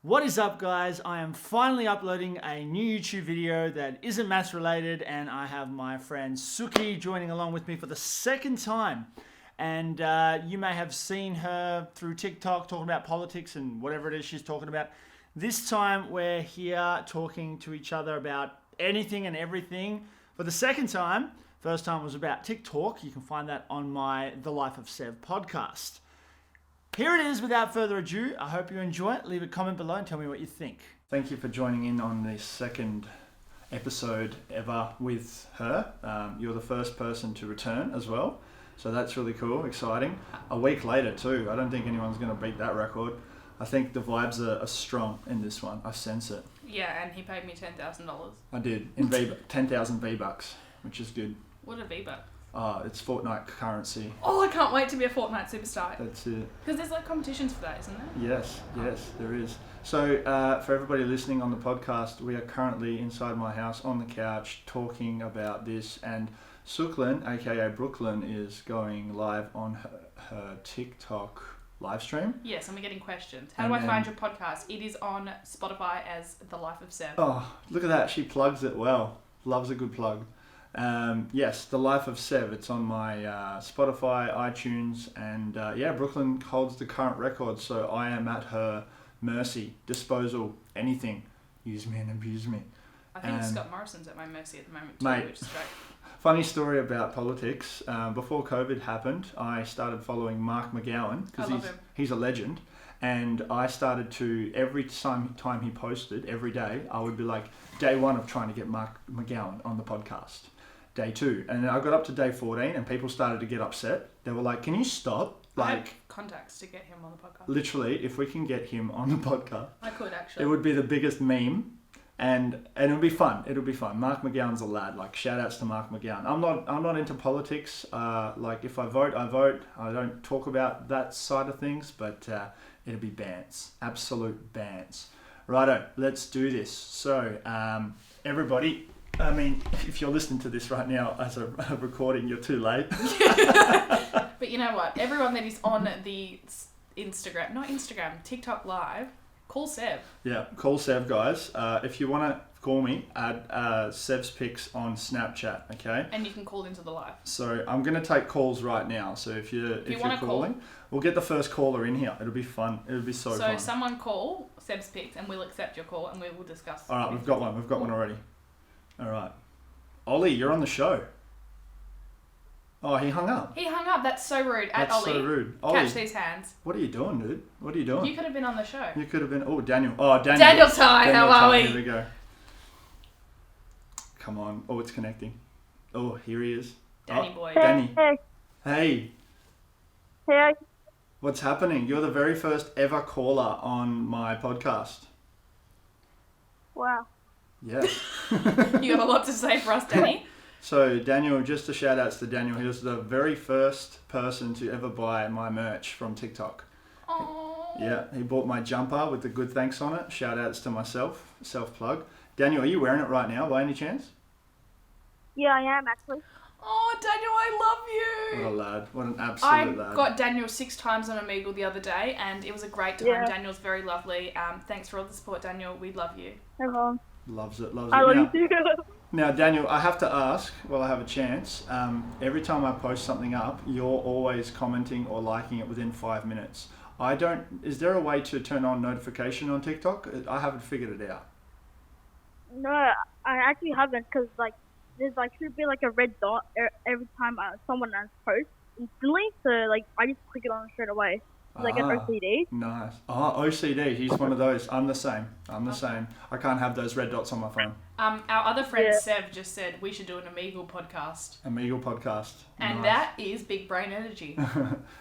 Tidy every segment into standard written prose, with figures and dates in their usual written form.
What is up, guys? I am finally uploading a new YouTube video that isn't maths related, and I have my friend Sookie joining along with me for the second time. And you may have seen her through TikTok talking about politics and whatever it is she's talking about. This time we're here talking to each other about anything and everything for the second time. First time was about TikTok. You can find that on my The Life of Sev podcast. Here it is, without further ado. I hope you enjoy it. Leave a comment below and tell me what you think. Thank you for joining in on the second episode ever with her. You're the first person to return as well. So that's really cool, exciting. A week later too. I don't think anyone's going to beat that record. I think the vibes are strong in this one. I sense it. Yeah, and he paid me $10,000. I did, in 10,000 V-Bucks, which is good. What a V-Buck? It's Fortnite currency. Oh, I can't wait to be a Fortnite superstar. That's it. Because there's like competitions for that, isn't there? Yes, there is. So for everybody listening on the podcast, we are currently inside my house on the couch talking about this, and Sooklyn, aka Brooklyn, is going live on her TikTok live stream. Yes, and we're getting questions. How do I find your podcast? It is on Spotify as The Life of Sev. Oh, look at that. She plugs it well. Loves a good plug. Yes, The Life of Sev. It's on my Spotify, iTunes, and Brooklyn holds the current record, so I am at her mercy, disposal, anything. Use me and abuse me. I think Scott Morrison's at my mercy at the moment too, mate, which is great. Funny story about politics. Before COVID happened, I started following Mark McGowan because he's a legend. And I started to, every time he posted, every day, I would be like, day one of trying to get Mark McGowan on the podcast. Day 2. And I got up to day 14 and people started to get upset. They were like, can you stop? I have contacts to get him on the podcast. Literally, if we can get him on the podcast. I could actually. It would be the biggest meme. And it would be fun. It'll be fun. Mark McGowan's a lad. Like, shout outs to Mark McGowan. I'm not into politics. Like, if I vote, I vote. I don't talk about that side of things, but it'll be bants. Absolute bants. Righto, let's do this. So, everybody, I mean, if you're listening to this right now as a recording, you're too late. But you know what? Everyone that is on the TikTok Live, call Sev. Yeah, call Sev, guys. If you want to call me, add Sev's pics on Snapchat, okay? And you can call into the live. So I'm going to take calls right now. So if you're calling, we'll get the first caller in here. It'll be fun. It'll be so fun. So someone call Sev's pics and we'll accept your call and we will discuss. All right, we've got one. We've got one already. All right. Ollie, you're on the show. Oh, he hung up. He hung up. That's so rude. That's Ollie, so rude. Ollie, catch these hands. What are you doing, dude? What are you doing? You could have been on the show. You could have been... Oh, Daniel. Oh, Daniel. Daniel's hi. How are we? Here we go. Come on. Oh, it's connecting. Oh, here he is. Danny boy. Danny. Hey. Hey. What's happening? You're the very first ever caller on my podcast. Wow. Yes. You got a lot to say for us, Danny. So Daniel, just a shout outs to Daniel. He was the very first person to ever buy my merch from TikTok. Aww. Yeah, he bought my jumper with the good thanks on it. Shout outs to myself, self plug. Daniel, are you wearing it right now by any chance? Yeah, I am actually. Oh, Daniel, I love you. What a lad. What an absolute lad. I got Daniel 6 times on Omegle the other day and it was a great time. Yeah. Daniel's very lovely. Thanks for all the support, Daniel. We love you. Everyone. Loves it. I love you too. Now, Daniel, I have to ask, while I have a chance, every time I post something up, you're always commenting or liking it within 5 minutes. Is there a way to turn on notification on TikTok? I haven't figured it out. No, I actually haven't, because there's should be a red dot every time someone posts instantly, so I just click it on straight away. An OCD. Nice. Oh, OCD. He's one of those. I'm the same. I can't have those red dots on my phone. Our other friend Sev just said we should do an Omegle podcast. Omegle podcast. And nice. That is big brain energy.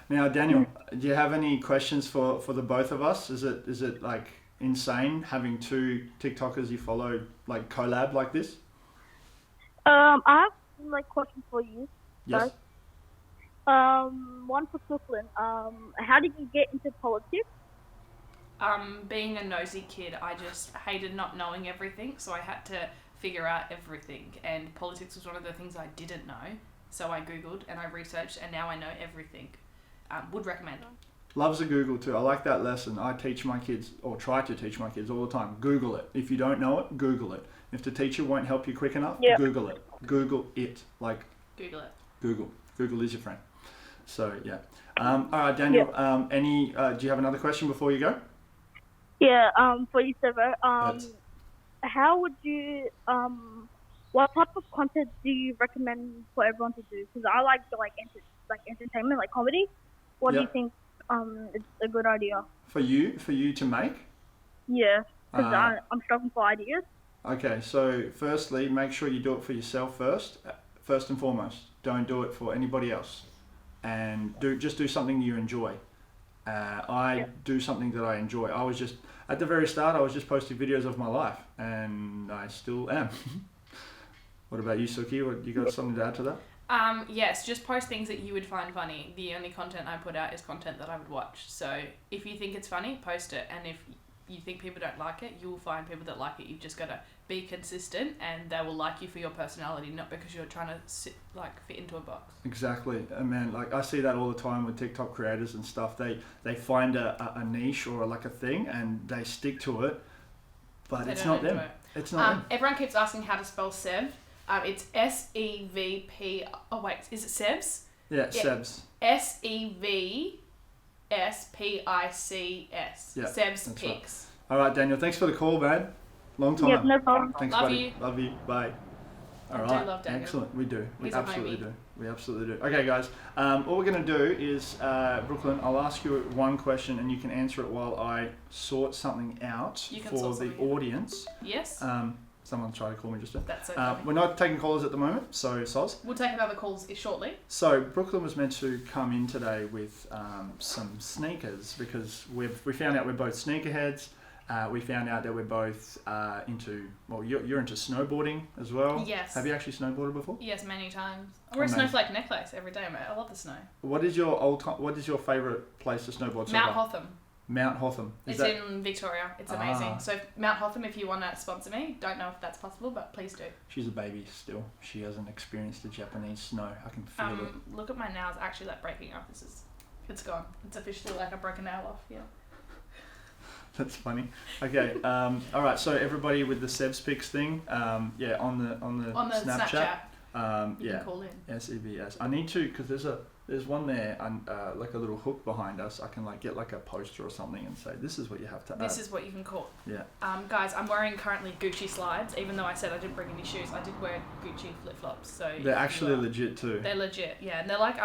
Now, Daniel, do you have any questions for the both of us? Is it insane having 2 TikTokers you follow collab like this? I have some questions for you. Yes. First. One for Sooklyn. How did you get into politics? Being a nosy kid, I just hated not knowing everything, so I had to figure out everything. And politics was one of the things I didn't know, so I Googled and I researched, and now I know everything. Would recommend. Loves a Google too. I like that lesson. I teach my kids, or try to teach my kids all the time. Google it. If you don't know it, Google it. If the teacher won't help you quick enough, Yeah. Google it. Google it. Like Google it. Google. Google is your friend. So yeah. All right, Daniel. Do you have another question before you go? Yeah. For you, Sevo. Yes. How would you what type of content do you recommend for everyone to do? Because I like entertainment, like comedy. What do you think is a good idea? For you to make? Yeah, because I'm struggling for ideas. Okay, so firstly, make sure you do it for yourself first and foremost. Don't do it for anybody else, and just do something you enjoy. I do something that I enjoy. I was just at the very start. I was just posting videos of my life, and I still am. What about you, Suki? You got something to add to that? Yes, just post things that you would find funny. The only content I put out is content that I would watch. So if you think it's funny, post it. And if you think people don't like it, you'll find people that like it. You've just got to be consistent, and they will like you for your personality, not because you're trying to fit into a box. Exactly. And man, like I see that all the time with TikTok creators and stuff. They find a niche or like a thing and they stick to it, but it's not them. It's not them. Everyone keeps asking how to spell Sev. It's SEVP. Oh wait, is it Sevs? Yeah, Sevs. SEVSPICS. Yeah, Sevs Pics. Right. All right, Daniel. Thanks for the call, man. Long time. Yep, no problem. Thanks, Love buddy. you. Love you. Bye. All I right. do love Daniel. Excellent. We do. We He's a absolutely homie. do. We absolutely do. Okay, guys. What we're going to do is, Brooklyn, I'll ask you one question and you can answer it while I sort something out for the audience. Yes. Someone tried to call me just now. That's so funny. We're not taking callers at the moment, so Soz. We'll take another calls shortly. So Brooklyn was meant to come in today with some sneakers because we found out we're both sneakerheads. We found out that we're both you're into snowboarding as well. Yes. Have you actually snowboarded before? Yes, many times. I wear a snowflake necklace every day, mate. I love the snow. What is your favourite place to snowboard? So Mount far? Hotham. Mount Hotham. It's in Victoria. It's amazing. So Mount Hotham, if you want to sponsor me, don't know if that's possible, but please do. She's a baby still. She hasn't experienced the Japanese snow. I can feel it. Look at my nails actually breaking off. It's gone. It's officially like a broken nail off. Yeah. That's funny. Okay. All right. So everybody with the Sevs Pics thing. On the Snapchat. You can call in. SEVS. I need to because there's one there and like a little hook behind us. I can get like a poster or something and say this is what you have to add. This is what you can call. Yeah. Guys, I'm wearing currently Gucci slides. Even though I said I didn't bring any shoes, I did wear Gucci flip flops. So they're actually legit too. They're legit. Yeah, and they're like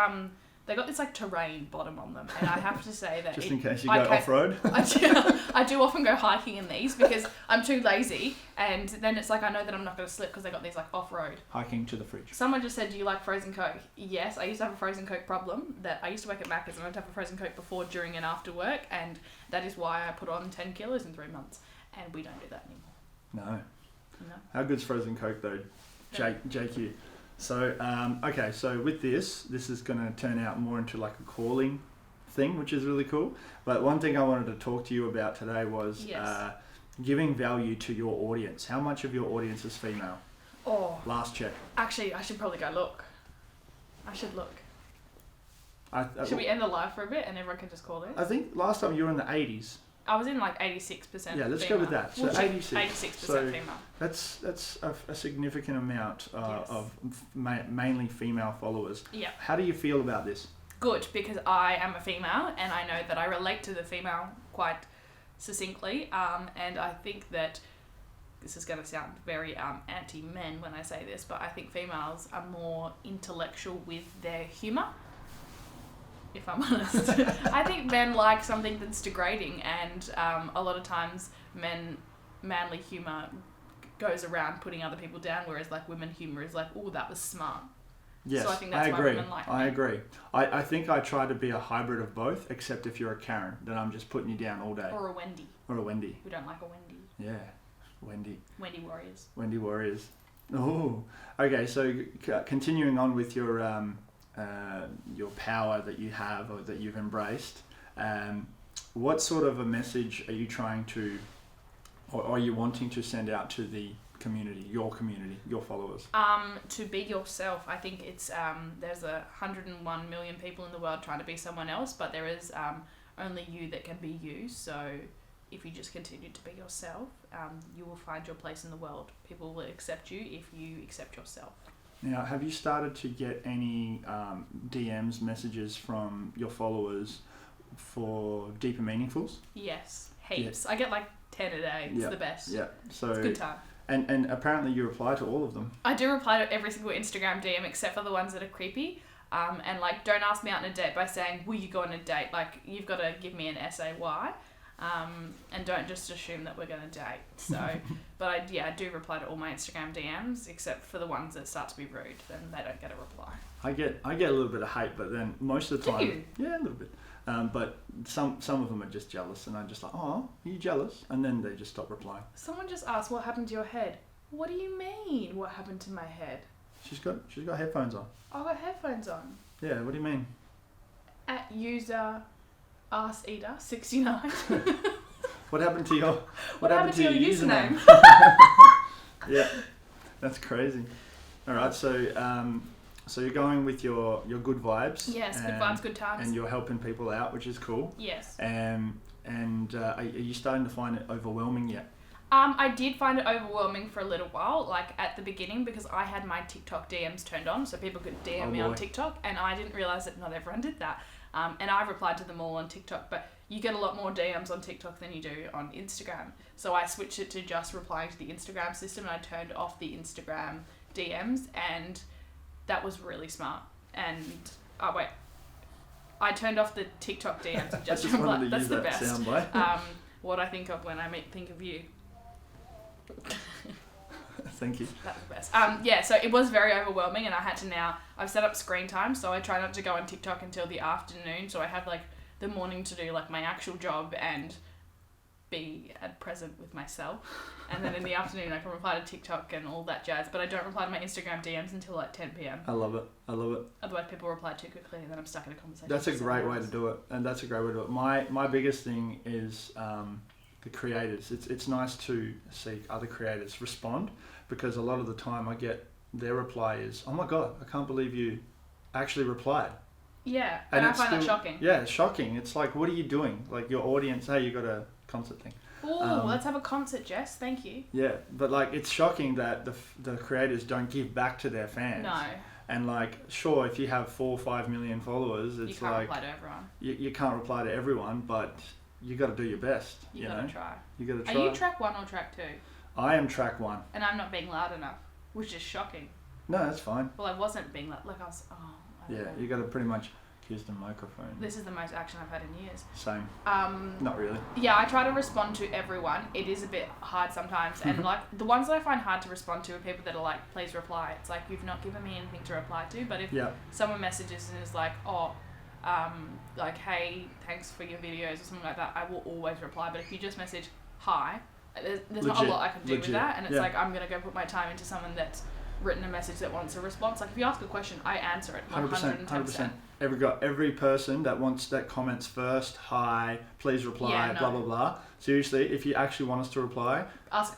they got this like terrain bottom on them, and I have to say that just in case you go off road. I do often go hiking in these because I'm too lazy, and then it's like I know that I'm not going to slip because they got these like off road. Hiking to the fridge. Someone just said, "Do you like frozen Coke?" Yes, I used to have a frozen Coke problem. That I used to work at Macca's and I'd have a frozen Coke before, during, and after work, and that is why I put on 10 kilos in 3 months, and we don't do that anymore. No. How good's frozen Coke though, JQ? So, okay, so with this is going to turn out more into like a calling thing, which is really cool. But one thing I wanted to talk to you about today was giving value to your audience. How much of your audience is female? Oh. Last check. Actually, I should probably go look. I should look. Should we end the live for a bit and everyone can just call in? I think last time you were in the 80s. I was in like 86%. Yeah, let's female. go with that. So 86% so female. That's a significant amount of mainly female followers. Yeah. How do you feel about this? Good, because I am a female and I know that I relate to the female quite succinctly. And I think that this is going to sound very anti-men when I say this, but I think females are more intellectual with their humour. If I'm honest. I think men like something that's degrading, and a lot of times manly humour goes around putting other people down, whereas like women humour is like, oh, that was smart. Yes, so I think that's why women like I agree. I think I try to be a hybrid of both, except if you're a Karen, then I'm just putting you down all day. Or a Wendy. We don't like a Wendy. Yeah, Wendy. Wendy Warriors. Wendy Warriors. Oh, okay. So continuing on with your power that you have or that you've embraced, what sort of a message are you trying to, or are you wanting to send out to the community, your followers? To be yourself. I think it's there's 101 million people in the world trying to be someone else, but there is only you that can be you. So if you just continue to be yourself, you will find your place in the world. People will accept you if you accept yourself. Now, have you started to get any DMs, messages from your followers for deeper meaningfuls? Yes, heaps. I get like 10 a day. It's the best. Yeah, so it's a good time. And apparently you reply to all of them. I do reply to every single Instagram DM except for the ones that are creepy. And like, don't ask me out on a date by saying, will you go on a date? Like, you've got to give me an essay why. And don't just assume that we're going to date. So, but I do reply to all my Instagram DMs except for the ones that start to be rude. Then they don't get a reply. I get a little bit of hate, but then most of the time, do you? Yeah, a little bit. But some of them are just jealous, and I'm just like, oh, are you jealous? And then they just stop replying. Someone just asked, what happened to your head? What do you mean, what happened to my head? She's got headphones on. I've got headphones on. Yeah, what do you mean? At user arseater69. What happened to your What happened to your username? Yeah, that's crazy. All right, so you're going with your good vibes. Yes, good vibes, good times. And you're helping people out, which is cool. Yes. And are you starting to find it overwhelming yet? I did find it overwhelming for a little while, like at the beginning, because I had my TikTok DMs turned on, so people could DM me on TikTok, and I didn't realise that not everyone did that. And I replied to them all on TikTok, but you get a lot more DMs on TikTok than you do on Instagram. So I switched it to just replying to the Instagram system, and I turned off the Instagram DMs, and that was really smart. And I turned off the TikTok DMs and just replied. That's the best. What I think of when I think of you. Thank you. That's the best. So it was very overwhelming, and I've set up screen time, so I try not to go on TikTok until the afternoon, so I have like the morning to do like my actual job and be at present with myself, and then in the afternoon I can reply to TikTok and all that jazz, but I don't reply to my Instagram DMs until like 10 p.m. I love it. Otherwise people reply too quickly and then I'm stuck in a conversation. That's a great way to do it, and that's a great way to do it. My biggest thing is the creators. It's nice to see other creators respond, because a lot of the time I get their reply is, oh my god, I can't believe you actually replied. Yeah, and I find that shocking. Yeah, it's shocking. It's like, what are you doing? Like your audience, hey, you got a concert thing. Oh, let's have a concert, Jess. Thank you. Yeah, but like it's shocking that the creators don't give back to their fans. No. And like, sure, if you have 4 or 5 million followers, it's you can't like reply to everyone. You can't reply to everyone, but you got to do your best. You gotta know? try. You got to try. Are you track 1 or track 2? I am track 1. And I'm not being loud enough, which is shocking. No, that's fine. Well, I wasn't being loud. Like I was. Yeah, you got to pretty much. Here's the microphone. This is the most action I've had in years. Same. Not really. Yeah, I try to respond to everyone. It is a bit hard sometimes. And like the ones that I find hard to respond to are people that are like, please reply. It's like, you've not given me anything to reply to. But if someone messages and is like, like, hey, thanks for your videos or something like that, I will always reply. But if you just message, hi, there's not a lot I can do with that. And it's like, I'm going to go put my time into someone that's written a message that wants a response. Like if you ask a question, I answer it 110%. Every person that comments first, hi, please reply, blah blah blah. Seriously, if you actually want us to reply, ask a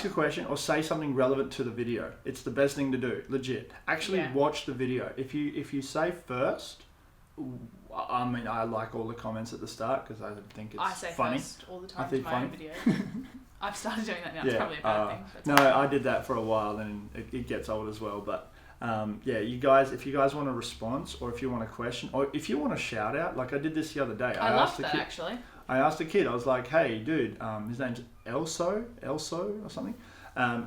question or say something relevant to the video. It's the best thing to do, legit. Actually watch the video. If you say first, I mean, I like all the comments at the start because I think it's funny. I say first all the time to my own video. I've started doing that now. It's probably a bad thing. No, I did that for a while, and it gets old as well. But you guys, if you guys want a response, or if you want a question, or if you want a shout out, like I did this the other day. I loved that actually. I asked a kid. I was like, "Hey, dude, his name's Elso or something."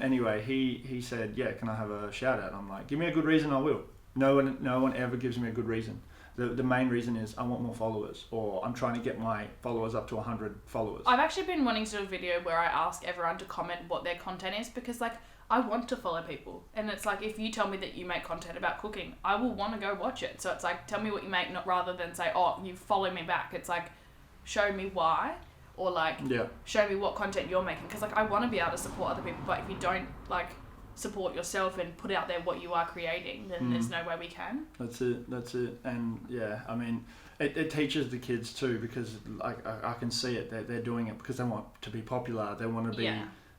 Anyway, he said, "Yeah, can I have a shout out?" I'm like, "Give me a good reason, I will." No one ever gives me a good reason. The main reason is I want more followers, or I'm trying to get my followers up to 100 followers. I've actually been wanting to do a video where I ask everyone to comment what their content is, because like I want to follow people, and it's like, if you tell me that you make content about cooking, I will want to go watch it. So it's like, tell me what you make, not rather than say, oh, you follow me back. It's like, show me why, or like show me what content you're making, because like I want to be able to support other people, but if you don't like support yourself and put out there what you are creating, then there's no way we can. That's it. And yeah, I mean, it teaches the kids too, because like I can see it. They're doing it because they want to be popular. They want to be.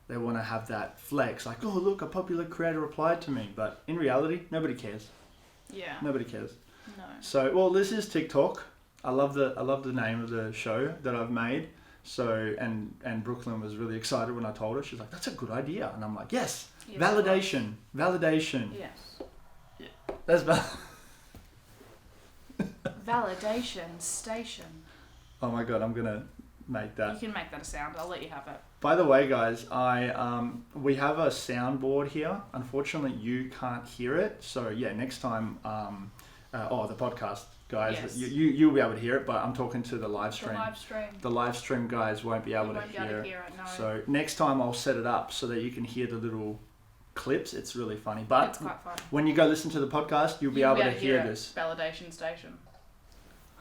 They want to have that flex, like, oh look, a popular creator replied to me. But in reality, nobody cares. Yeah. Nobody cares. No. So, well, this is TikTok. I love the name of the show that I've made. So and Brooklyn was really excited when I told her. She's like, "That's a good idea," and I'm like, "Yes, validation." Yes. Yeah, that's Validation station. Oh my god, I'm gonna make that. You can make that a sound. I'll let you have it. By the way, guys, we have a soundboard here. Unfortunately, you can't hear it. So yeah, next time, the podcast guys, Yes. you'll be able to hear it. But I'm talking to the live stream. The live stream. The live stream guys won't be able to hear it. No. So next time I'll set it up so that you can hear the little clips. It's really funny. But It's quite fun. when you go listen to the podcast, you'll be able to hear this. Validation station.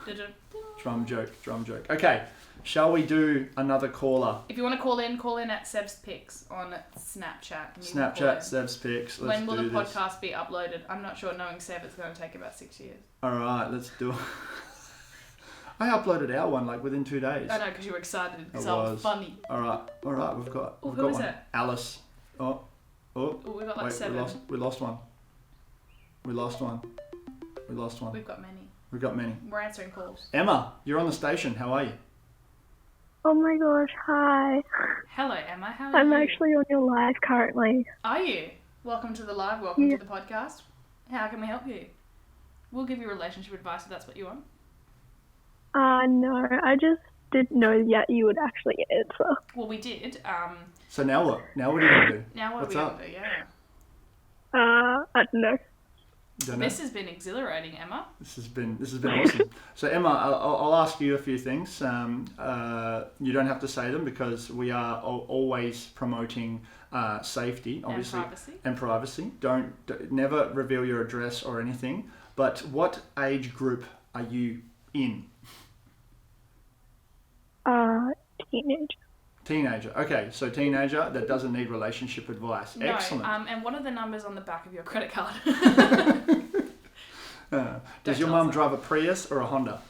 Did it? Drum joke. Okay, shall we do another caller? If you want to call in at Seb's Pics on Snapchat. And you can call Snapchat, in. Seb's Pics. When will the podcast be uploaded? I'm not sure. Knowing Seb, it's going to take about 6 years. Alright, let's do it. I uploaded our one like within 2 days. I know, because you were excited. Because I I was. was funny. Alright, we've got who is one. it? Alice. Oh, Oh, we got like 7. we lost one. We've got many. We're answering calls. Emma, you're on the station. How are you? Oh my gosh, hi. Hello, Emma. How are I'm you? actually on your live currently. Are you? Welcome to the live. Welcome to the podcast. How can we help you? We'll give you relationship advice if that's what you want. No, I just didn't know yet you would actually answer. Well, we did. So now what? Now what are you gonna do? Now what What's are we up? going to do? Yeah. I don't know. Don't know. This has been exhilarating, Emma. This has been awesome. So Emma, I'll ask you a few things. You don't have to say them because we are always promoting safety, obviously, and privacy. Never reveal your address or anything. But what age group are you in? Teenage. Teenager. Okay, so teenager that doesn't need relationship advice. No, Excellent. and what are the numbers on the back of your credit card? Does your mum drive a Prius or a Honda?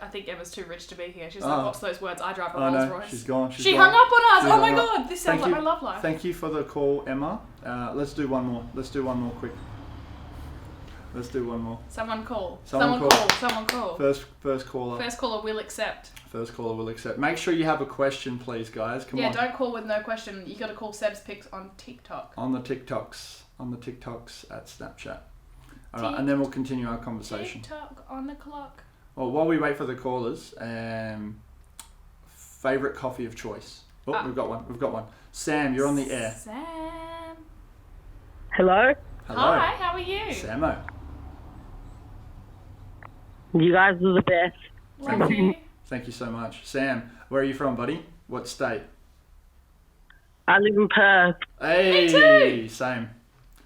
I think Emma's too rich to be here. She's like, what's those words? I drive a Rolls no, Royce. she's gone. She hung up on us. She Oh my hung up. god, this sounds like my love life. Thank you for the call, Emma. Let's do one more. Quick. Let's do one more. Someone call. Someone call. First caller. First caller will accept. Make sure you have a question, please, guys. Come on. Yeah, don't call with no question. You got to call Seb's Pics on TikTok. On the TikToks at Snapchat. All right, and then we'll continue our conversation. TikTok on the clock. Well, while we wait for the callers, favorite coffee of choice. Oh, We've got one. Sam, you're on the air. Sam. Hello? Hi, how are you? Samo. You guys are the best. Love you. Thank you so much. Sam, where are you from, buddy? What state? I live in Perth. Hey, Me too. Same.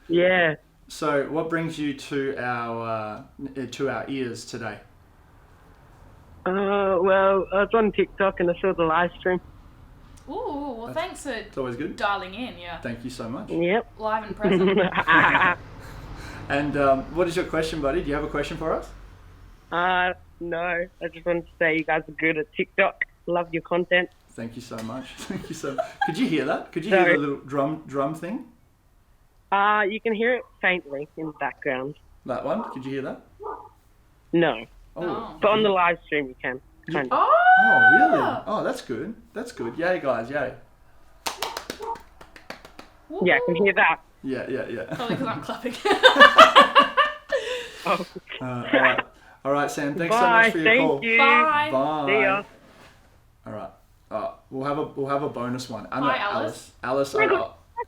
Yeah. So, what brings you to our ears today? Well, I was on TikTok and I saw the live stream. Ooh, well, thanks for It's always good. dialing in, yeah. Thank you so much. Yep. Live and present. And what is your question, buddy? Do you have a question for us? No. I just wanted to say you guys are good at TikTok. Love your content. Thank you so much. Could you hear that? Could you hear the little drum thing? You can hear it faintly in the background. That one? Could you hear that? No. Oh. But on the live stream you can. Kind of. Oh, really? Oh, that's good. Yay, guys, yay. Yeah, I can hear that. Yeah. Probably because I'm clapping. All right, Sam. Thanks Bye, so much for your thank call. you. Bye. Bye. See ya. All right. We'll have a bonus one. Hi, Alice. Alice.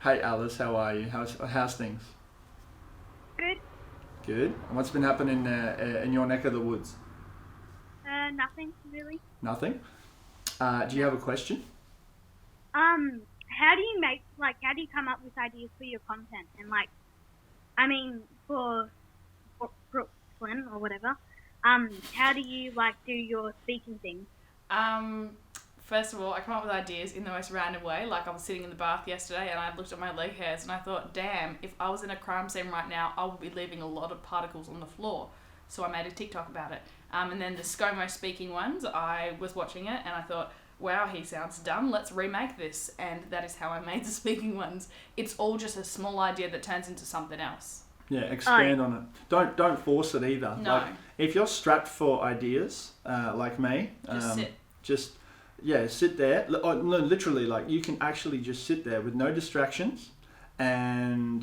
Hey, Alice. How are you? How's things? Good. Good. And what's been happening in your neck of the woods? Nothing really. Nothing. Do you have a question? How do you come up with ideas for your content? And for Brooklyn or whatever, how do you do your speaking thing? First of all, I come up with ideas in the most random way. Like I was sitting in the bath yesterday and I looked at my leg hairs and I thought, damn, if I was in a crime scene right now, I would be leaving a lot of particles on the floor. So I made a TikTok about it. And then the ScoMo speaking ones, I was watching it and I thought, wow, he sounds dumb. Let's remake this. And that is how I made the speaking ones. It's all just a small idea that turns into something else. Yeah, expand on it. Don't force it either. No. Like, if you're strapped for ideas, like me, Just sit. sit there. No, literally, like you can actually just sit there with no distractions, and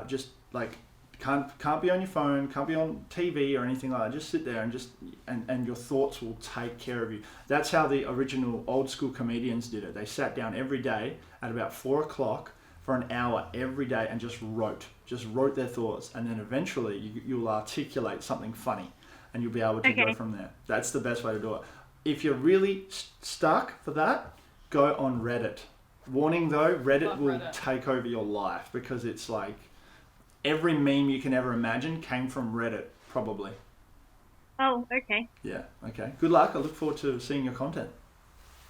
just like can't be on your phone, can't be on TV or anything like that. Just sit there and your thoughts will take care of you. That's how the original old school comedians did it. They sat down every day at about 4:00 for an hour every day and just wrote their thoughts, and then eventually you'll articulate something funny, and you'll be able to go from there. That's the best way to do it. If you're really stuck for that, go on Reddit. Warning though, Reddit will take over your life, because it's like every meme you can ever imagine came from Reddit, probably. Oh, okay. Yeah, okay. Good luck. I look forward to seeing your content.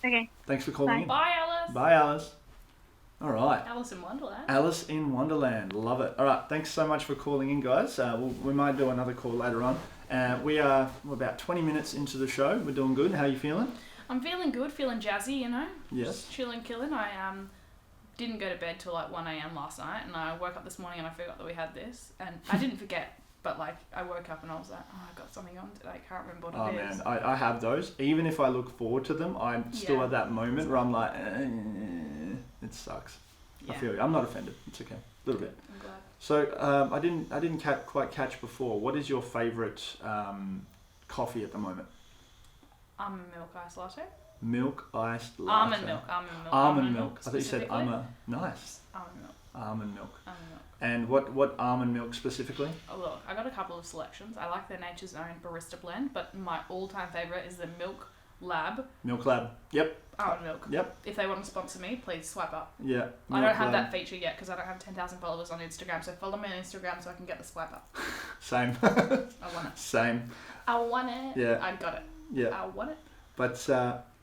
Okay. Thanks for calling in. Bye, Alice. Bye, Alice. All right. Alice in Wonderland. Alice in Wonderland. Love it. All right. Thanks so much for calling in, guys. We might do another call later on. We're about 20 minutes into the show. We're doing good. How are you feeling? I'm feeling good, feeling jazzy, you know? Yes. Just chilling, killing. I didn't go to bed till like 1 a.m. last night, and I woke up this morning and I forgot that we had this. And I didn't forget, but like I woke up and I was like, oh, I got something on today. I can't remember what it is. Oh man, I have those. Even if I look forward to them, I'm still at that moment where I'm like, it sucks. Yeah. I feel you. I'm not offended. It's okay. A little bit. I'm glad. So I didn't quite catch before. What is your favourite coffee at the moment? Almond milk ice latte. Milk iced latte. Almond milk. Almond milk. I thought you said nice. Almond milk. Almond milk. Almond milk. And what almond milk specifically? Oh look, I got a couple of selections. I like the Nature's Own barista blend, but my all-time favourite is the Milk Lab. Milk Lab. Yep. Almond milk. Yep. If they want to sponsor me, please swipe up. Yeah. I don't have that feature yet because I don't have 10,000 followers on Instagram. So follow me on Instagram so I can get the swipe up. Same. I want it. Same. I want it. Yeah. I got it. Yeah. I want it. But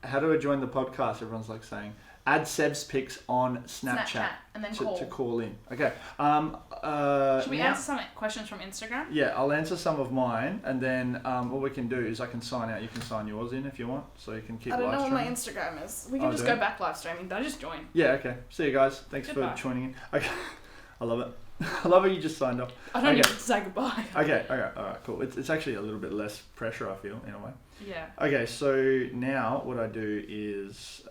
how do I join the podcast? Everyone's like saying, add Seb's pics on Snapchat and then to call in. Okay. Should we answer some questions from Instagram? Yeah, I'll answer some of mine, and then what we can do is I can sign out. You can sign yours in if you want, so you can keep live streaming. I don't know what my Instagram is. We can just go back live streaming. Don't just join. Yeah, okay. See you guys. Thanks for joining in. Okay. I love it. I love how you just signed off. I don't even say goodbye. Okay, alright, cool. It's actually a little bit less pressure, I feel, in a way. Yeah. Okay, so now what I do is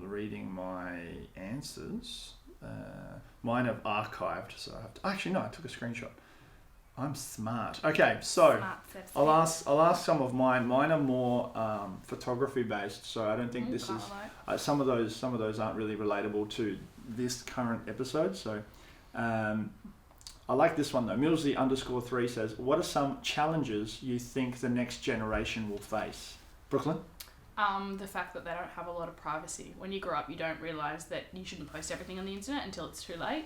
reading my answers. Mine have archived, so I have to... Actually, no, I took a screenshot. I'm smart. Okay, so I'll ask some of mine. Mine are more photography based, so I don't think this is... some of those aren't really relatable to this current episode, so... I like this one though. Millsy_3 says, what are some challenges you think the next generation will face? Brooklyn? The fact that they don't have a lot of privacy. When you grow up, you don't realise that you shouldn't post everything on the internet until it's too late.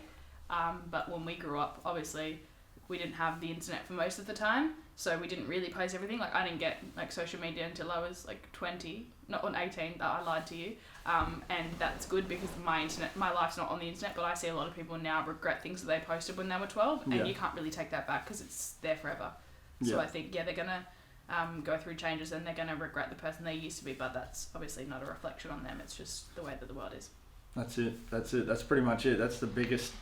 But when we grew up, obviously, we didn't have the internet for most of the time, so we didn't really post everything. Like, I didn't get like social media until I was like 20, not on 18. I lied to you. And that's good because my life's not on the internet, but I see a lot of people now regret things that they posted when they were 12, and you can't really take that back because it's there forever. So I think, they're going to go through changes and they're going to regret the person they used to be, but that's obviously not a reflection on them. It's just the way that the world is. That's it. That's pretty much it. That's the biggest,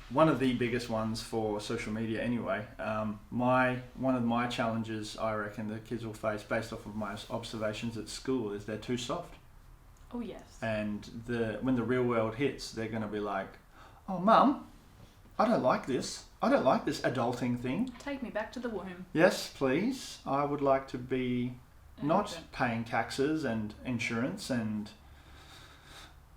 one of the biggest ones for social media anyway. One of my challenges I reckon the kids will face based off of my observations at school is they're too soft. Oh yes. And when the real world hits, they're going to be like, oh mum, I don't like this. I don't like this adulting thing. Take me back to the womb. Yes, please. I would like to be not paying taxes and insurance and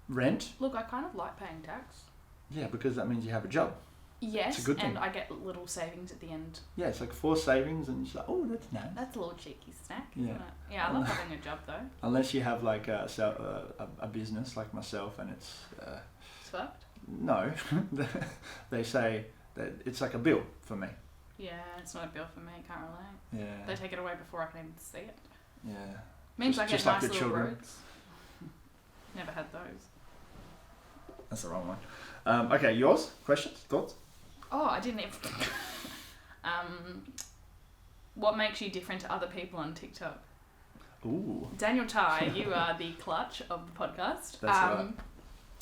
rent. Look, I kind of like paying tax. Yeah, because that means you have a job. Yes, it's a good thing. And I get little savings at the end. Yeah, it's like 4 savings and you're like, oh, that's nice. That's a little cheeky snack, yeah. isn't it? Yeah, I love having a job though. Unless you have like a business like myself and it's... It's fucked? No. They say that it's like a bill for me. Yeah, it's not a bill for me, can't relate. Yeah. They take it away before I can even see it. Yeah. Means I get just nice like little roads. Never had those. That's the wrong one. Okay, yours? Questions? Thoughts? Oh, I didn't even... what makes you different to other people on TikTok? Ooh. Daniel Tai, you are the clutch of the podcast. That's right.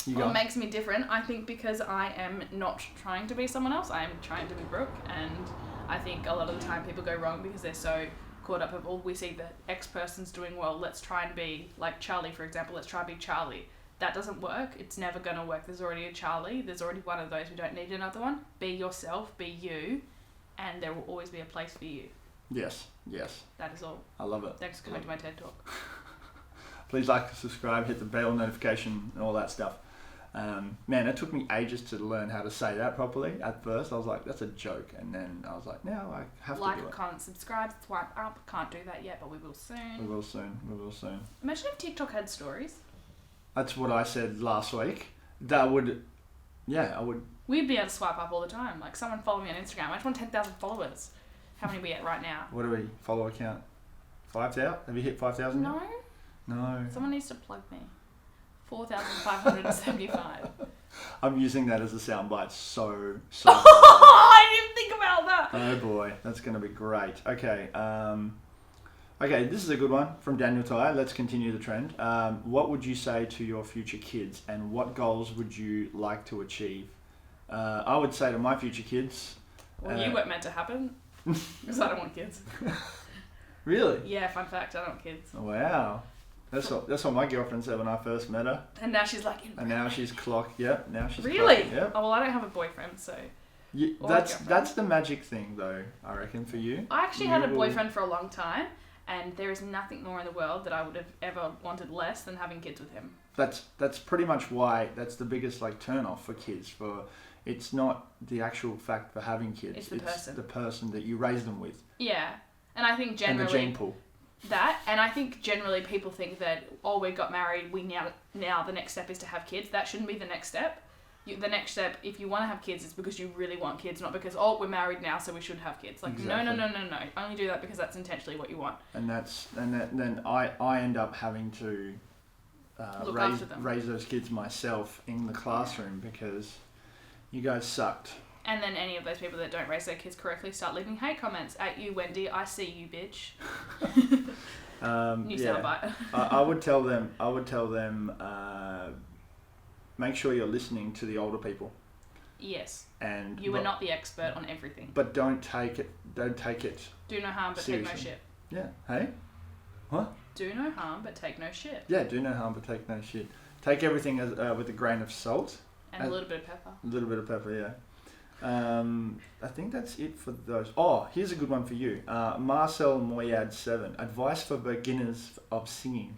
What makes me different? I think because I am not trying to be someone else. I am trying to be Brooke, and I think a lot of the time people go wrong because they're so caught up with, we see that X person's doing well, let's try and be like Charlie, for example. Let's try and be Charlie. That doesn't work. It's never going to work. There's already a Charlie. There's already one of those. We don't need another one. Be yourself. Be you, and there will always be a place for you. Yes. That is all. I love it. Thanks for coming to my TED Talk. Please like, subscribe, hit the bell notification, and all that stuff. Man, it took me ages to learn how to say that properly. At first, I was like, that's a joke. And then I was like, now I have to do it. Like, comment, subscribe, swipe up. Can't do that yet, but we will soon. We will soon. Imagine if TikTok had stories. That's what I said last week. That would, I would. We'd be able to swipe up all the time. Like, someone follow me on Instagram. I just want 10,000 followers. How many are we at right now? What do we, follower count? 5,000? Have you hit 5,000 No. No. Someone needs to plug me. 4,575. I'm using that as a soundbite so I didn't think about that. Oh boy, that's going to be great. Okay, this is a good one from Daniel Ty. Let's continue the trend. What would you say to your future kids, and what goals would you like to achieve? I would say to my future kids... Well, you weren't meant to happen, because I don't want kids. Really? Yeah, fun fact, I don't want kids. Wow. That's what my girlfriend said when I first met her. And now she's like... And now she's clocked. Yep, now she's really? Clocked, yep. Oh, well, I don't have a boyfriend, so... That's the magic thing, though, I reckon, for you. I actually had a boyfriend for a long time, and there is nothing more in the world that I would have ever wanted less than having kids with him. That's pretty much why that's the biggest turn off for kids. It's not the actual fact for having kids. It's the person that you raise them with. Yeah, and I think generally... And the gene pool. And I think generally people think that, we got married, we now the next step is to have kids. That shouldn't be the next step. The next step, if you want to have kids, is because you really want kids, not because, we're married now, so we should have kids. Exactly. No. Only do that because that's intentionally what you want. And then I end up having to raise those kids myself in the classroom because you guys sucked. And then any of those people that don't raise their kids correctly start leaving hate comments at you, Wendy. I see you, bitch. New soundbite. I would tell them, make sure you're listening to the older people. Yes. And you are not the expert on everything. But don't take it. Do no harm, but seriously. take no shit. Yeah. Hey. What? Do no harm, but take no shit. Yeah. Do no harm, but take no shit. Take everything with a grain of salt. And a little bit of pepper. A little bit of pepper, yeah. I think that's it for those. Oh, here's a good one for you. Marcel Moyad 7. Advice for beginners of singing.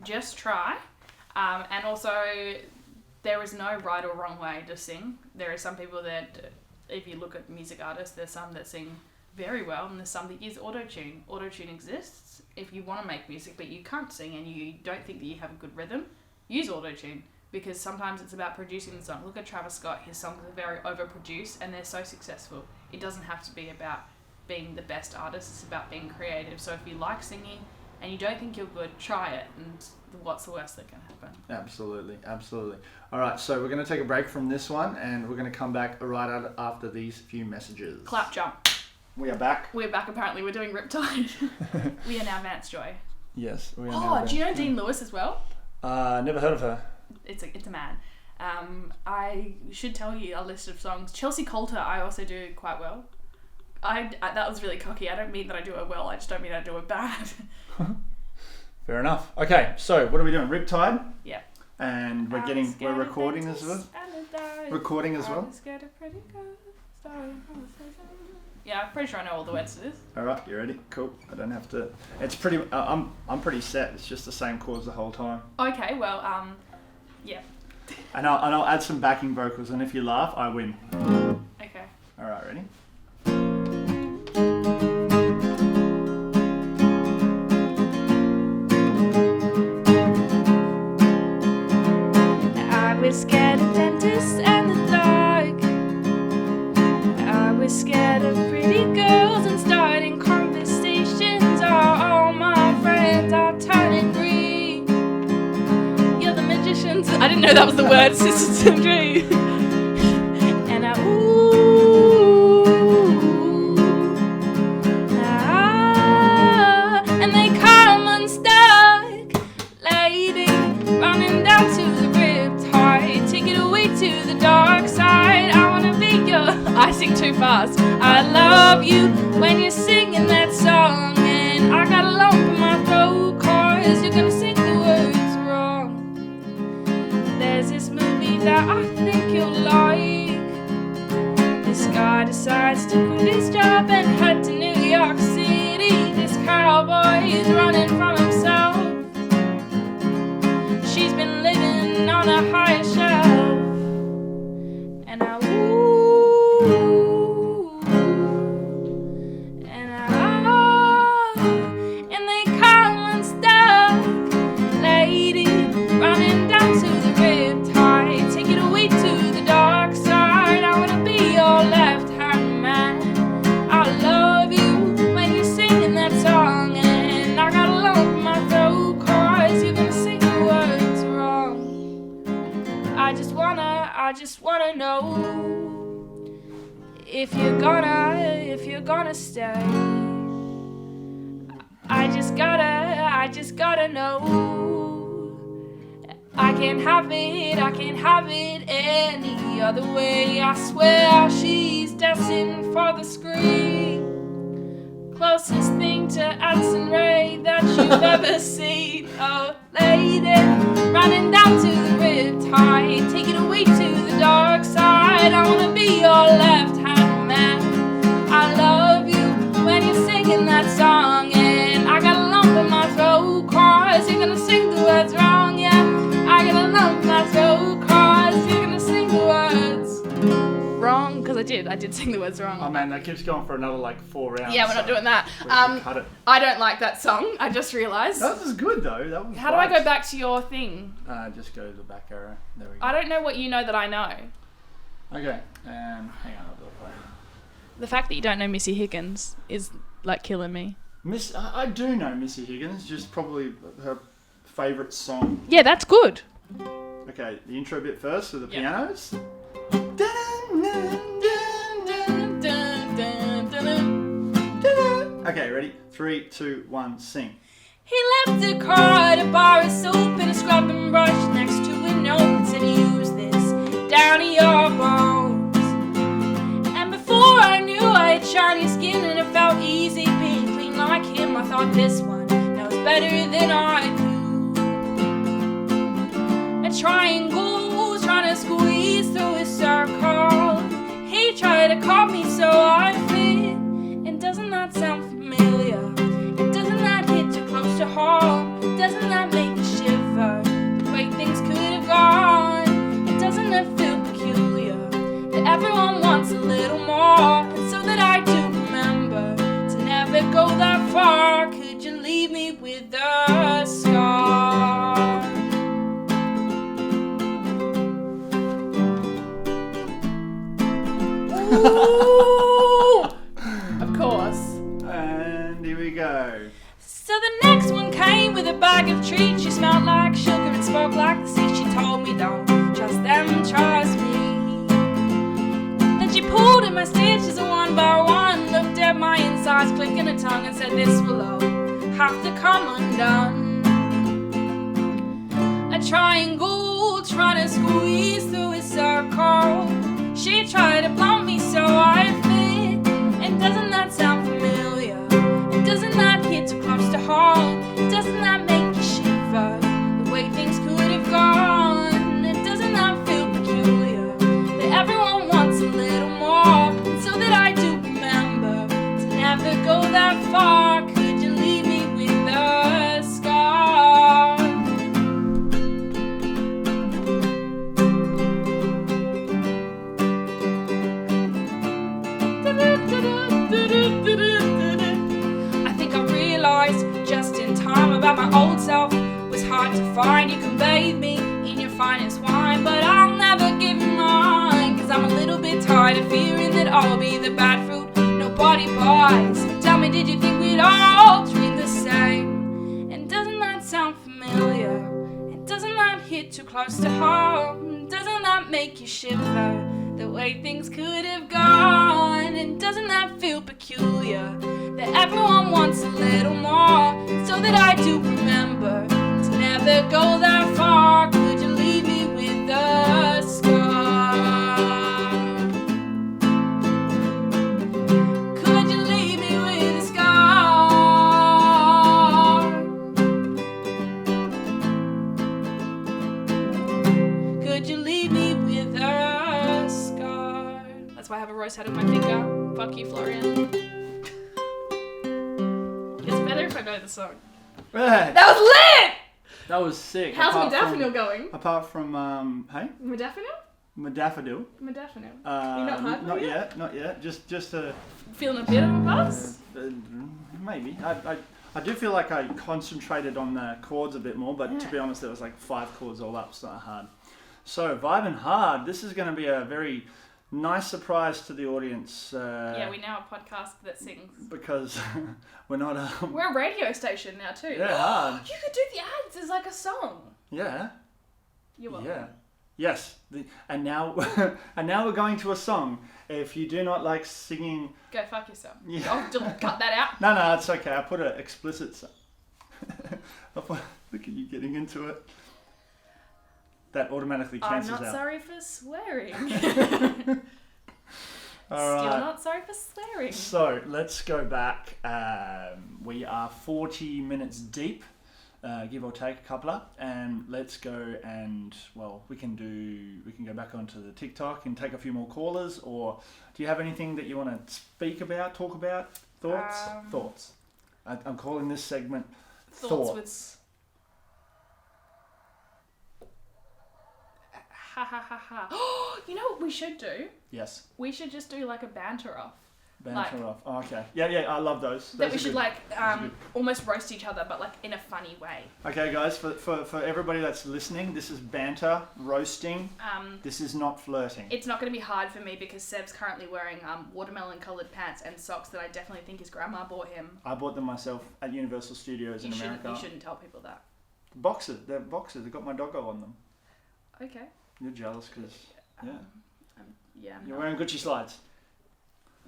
Just try. And also, there is no right or wrong way to sing. There are some people that, if you look at music artists, there's some that sing very well, and there's some that use auto-tune. Auto-tune exists. If you want to make music but you can't sing and you don't think that you have a good rhythm, use auto-tune. Because sometimes it's about producing the song. Look at Travis Scott. His songs are very overproduced and they're so successful. It doesn't have to be about being the best artist. It's about being creative. So if you like singing and you don't think you're good, try it. And what's the worst that can happen? Absolutely. All right, so we're going to take a break from this one and we're going to come back right after these few messages. Clap jump. We are back. We're back, apparently. We're doing Riptide. We are now Vance Joy. Yes, we are now Vance do you know Joy. Dean Lewis as well? Never heard of her. It's a man. I should tell you a list of songs. Chelsea Coulter, I also do quite well. I that was really cocky. I don't mean that I do it well. I just don't mean I do it bad. Fair enough. Okay, so what are we doing? Riptide. Yeah. And we're recording as well. Yeah, I'm pretty sure I know all the words to this. All right, you ready? Cool. I don't have to. It's pretty. I'm pretty set. It's just the same chords the whole time. Okay, well, yeah. And I'll add some backing vocals, and if you laugh, I win. Okay. All right, ready? I was scared of dentists and the dark. I was scared of pretty girls and starting conversations. All my friends are turning green. You're the magicians. I didn't know that was the word, Sisters of Dream. And and they come unstuck, lady, running down to the bridge. just wanna know if you're gonna stay. I just gotta know. I can't have it any other way. I swear she's destined for the screen. Closest thing to Addison Rae that you've ever seen. Oh, lady, running down to the riptide, take it away to the dark side. I wanna be your left-hand man. I love you when you're singing that song, and I got a lump in my throat 'cause you're gonna sing the words wrong. Yeah, I got a lump in my throat 'cause you're gonna sing the words wrong. Because I did sing the words wrong. Oh man, that keeps going for another like 4 rounds. Yeah, we're not doing that. We can cut it. I don't like that song. I just realised. That was good though. That was How do I go back to your thing? Just go to the back arrow. There we go. I don't know what you know that I know. Okay, hang on, I'll do it for you. The fact that you don't know Missy Higgins is like killing me. I do know Missy Higgins, just probably her favourite song. Yeah, that's good. Okay, the intro bit first with the Yeah. pianos. Okay, ready? 3, 2, 1, sing. He left a card, a bar of soap, and a scrubbing brush next to a note that said, use this down to your bones. And before I knew I had shiny skin and it felt easy being clean like him, I thought this one knows better than I do. A triangle trying to squeeze through a circle. He tried to call me so I fit. And doesn't that sound familiar? And doesn't that hit too close to home? Doesn't that make you shiver? The way things could have gone. And doesn't that feel peculiar? That everyone wants a little more. And so that I do remember to never go that far. Could you leave me with a scar? Ooh! Of course. And here we go. So the next one came with a bag of treats. She smelled like sugar and spoke like the sea. She told me don't trust them, trust me. Then she pulled at my stitches one by one, looked at my insides, clicking her tongue and said this will all have to come undone. A triangle trying to squeeze through a circle. She tried to blunt me so I fit. And doesn't that sound familiar? And doesn't that hit too close to home? Doesn't that make you shiver? The way things could have gone. And doesn't that feel peculiar? That everyone wants a little more. And so that I do remember to never go that far. Could you leave me with a scar? I think I realised just in time about my old self was hard to find. You can bathe me in your finest wine, but I'll never give you mine. 'Cause I'm a little bit tired of fearing that I'll be the bad fruit nobody buys. Tell me, did you think we'd all treat the same? And doesn't that sound familiar? And doesn't that hit too close to home? Doesn't that make you shiver? The way things could have gone. And doesn't that feel peculiar? That everyone wants a little more. So that I do remember to never go that far. Could you leave me with a scar? Could you leave me with a scar? Could you leave me with a scar? That's why I have a rose head on my finger. Fuck you, Florian. It's better if I know the song. Right. That was lit! That was sick. How's Apart Modafinil from- going? Apart from, hey? Modafinil? Modafinil. Modafinil. You're not hard Not yet? Not yet. Just a... Feeling a bit of a buzz? Maybe. I do feel like I concentrated on the chords a bit more, but to Yeah. be honest, there was like 5 chords all up. It's not hard. So, Vibin' Hard. This is going to be a very nice surprise to the audience. Yeah, we now have a podcast that sings. Because we're not... We're a radio station now too. Yeah, hard. You could do the ads as like a song. Yeah. You're welcome. Yeah. Yes, and now and now we're going to a song. If you do not like singing, Go fuck yourself. Yeah. Cut that out. no, it's okay. I put an explicit. Look at you getting into it. That automatically I'm cancels not out. sorry for swearing. All Still right. not sorry for swearing. So let's go back. We are 40 minutes deep, give or take a couple up, and let's go and we can go back onto the TikTok and take a few more callers. Or do you have anything that you want to speak about, talk about, thoughts? I'm calling this segment thoughts. Ha ha ha ha. You know what we should do? Yes. We should just do like a banter off. Banter off. Oh, okay. Yeah, I love those. That Those we are should good. almost roast each other, but like in a funny way. Okay, guys, for everybody that's listening, this is banter, roasting. This is not flirting. It's not going to be hard for me because Seb's currently wearing watermelon coloured pants and socks that I definitely think his grandma bought him. I bought them myself at Universal Studios in America. You shouldn't tell people that. Boxers. They're boxers. They've got my doggo on them. Okay. You're jealous because, Yeah. I'm You're not. wearing Gucci slides.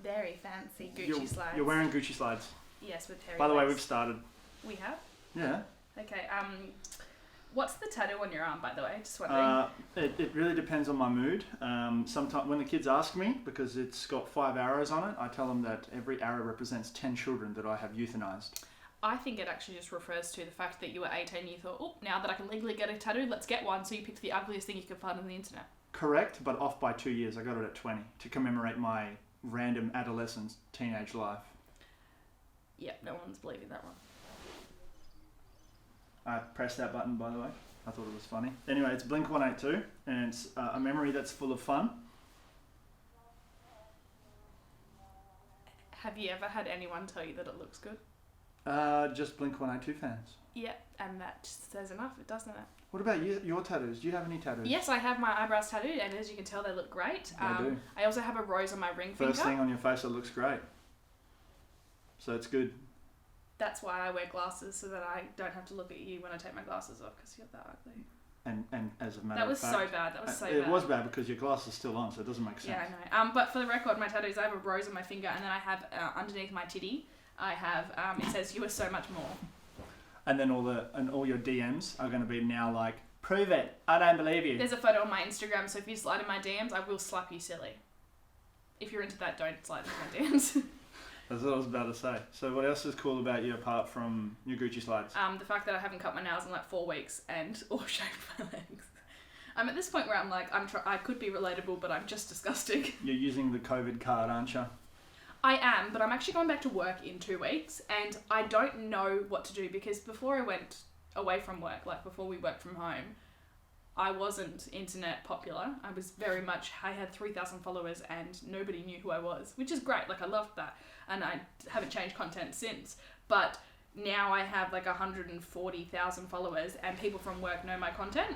Very fancy Gucci slides. You're wearing Gucci slides. Yes, with hairy By the way, legs. we've started. We have? Yeah. Okay, what's the tattoo on your arm, by the way? Just wondering. It really depends on my mood. Sometimes when the kids ask me, because it's got 5 arrows on it, I tell them that every arrow represents 10 children that I have euthanized. I think it actually just refers to the fact that you were 18 and you thought, oh, now that I can legally get a tattoo, let's get one. So you picked the ugliest thing you could find on the internet. Correct, but off by 2 years. I got it at 20 to commemorate my random adolescence, teenage life. Yep, no one's believing that one. I pressed that button, by the way. I thought it was funny. Anyway, it's Blink-182, and it's a memory that's full of fun. Have you ever had anyone tell you that it looks good? Just Blink-182 fans. Yeah, and that says enough, doesn't it? What about you, your tattoos? Do you have any tattoos? Yes, I have my eyebrows tattooed, and as you can tell, they look great. They do. I also have a rose on my ring finger. First thing on your face, it looks great. So it's good. That's why I wear glasses, so that I don't have to look at you when I take my glasses off, because you're that ugly. And as a matter That was of fact... so bad. That was so it bad. was bad because your glass is still on, so it doesn't make sense. Yeah, I know. But for the record, my tattoos, I have a rose on my finger, and then I have underneath my titty, I have it says "You are so much more." And then all your DMs are going to be now like, prove it. I don't believe you. There's a photo on my Instagram, so if you slide in my DMs, I will slap you silly. If you're into that, don't slide into my DMs. That's what I was about to say. So what else is cool about you apart from your Gucci slides? The fact that I haven't cut my nails in like 4 weeks or shaved my legs. I'm at this point where I'm like, I could be relatable, but I'm just disgusting. You're using the COVID card, aren't you? I am, but I'm actually going back to work in 2 weeks, and I don't know what to do because before I went away from work, like before we worked from home, I wasn't internet popular. I was very much, I had 3,000 followers and nobody knew who I was, which is great. Like I loved that. And I haven't changed content since. But now I have like 140,000 followers and people from work know my content.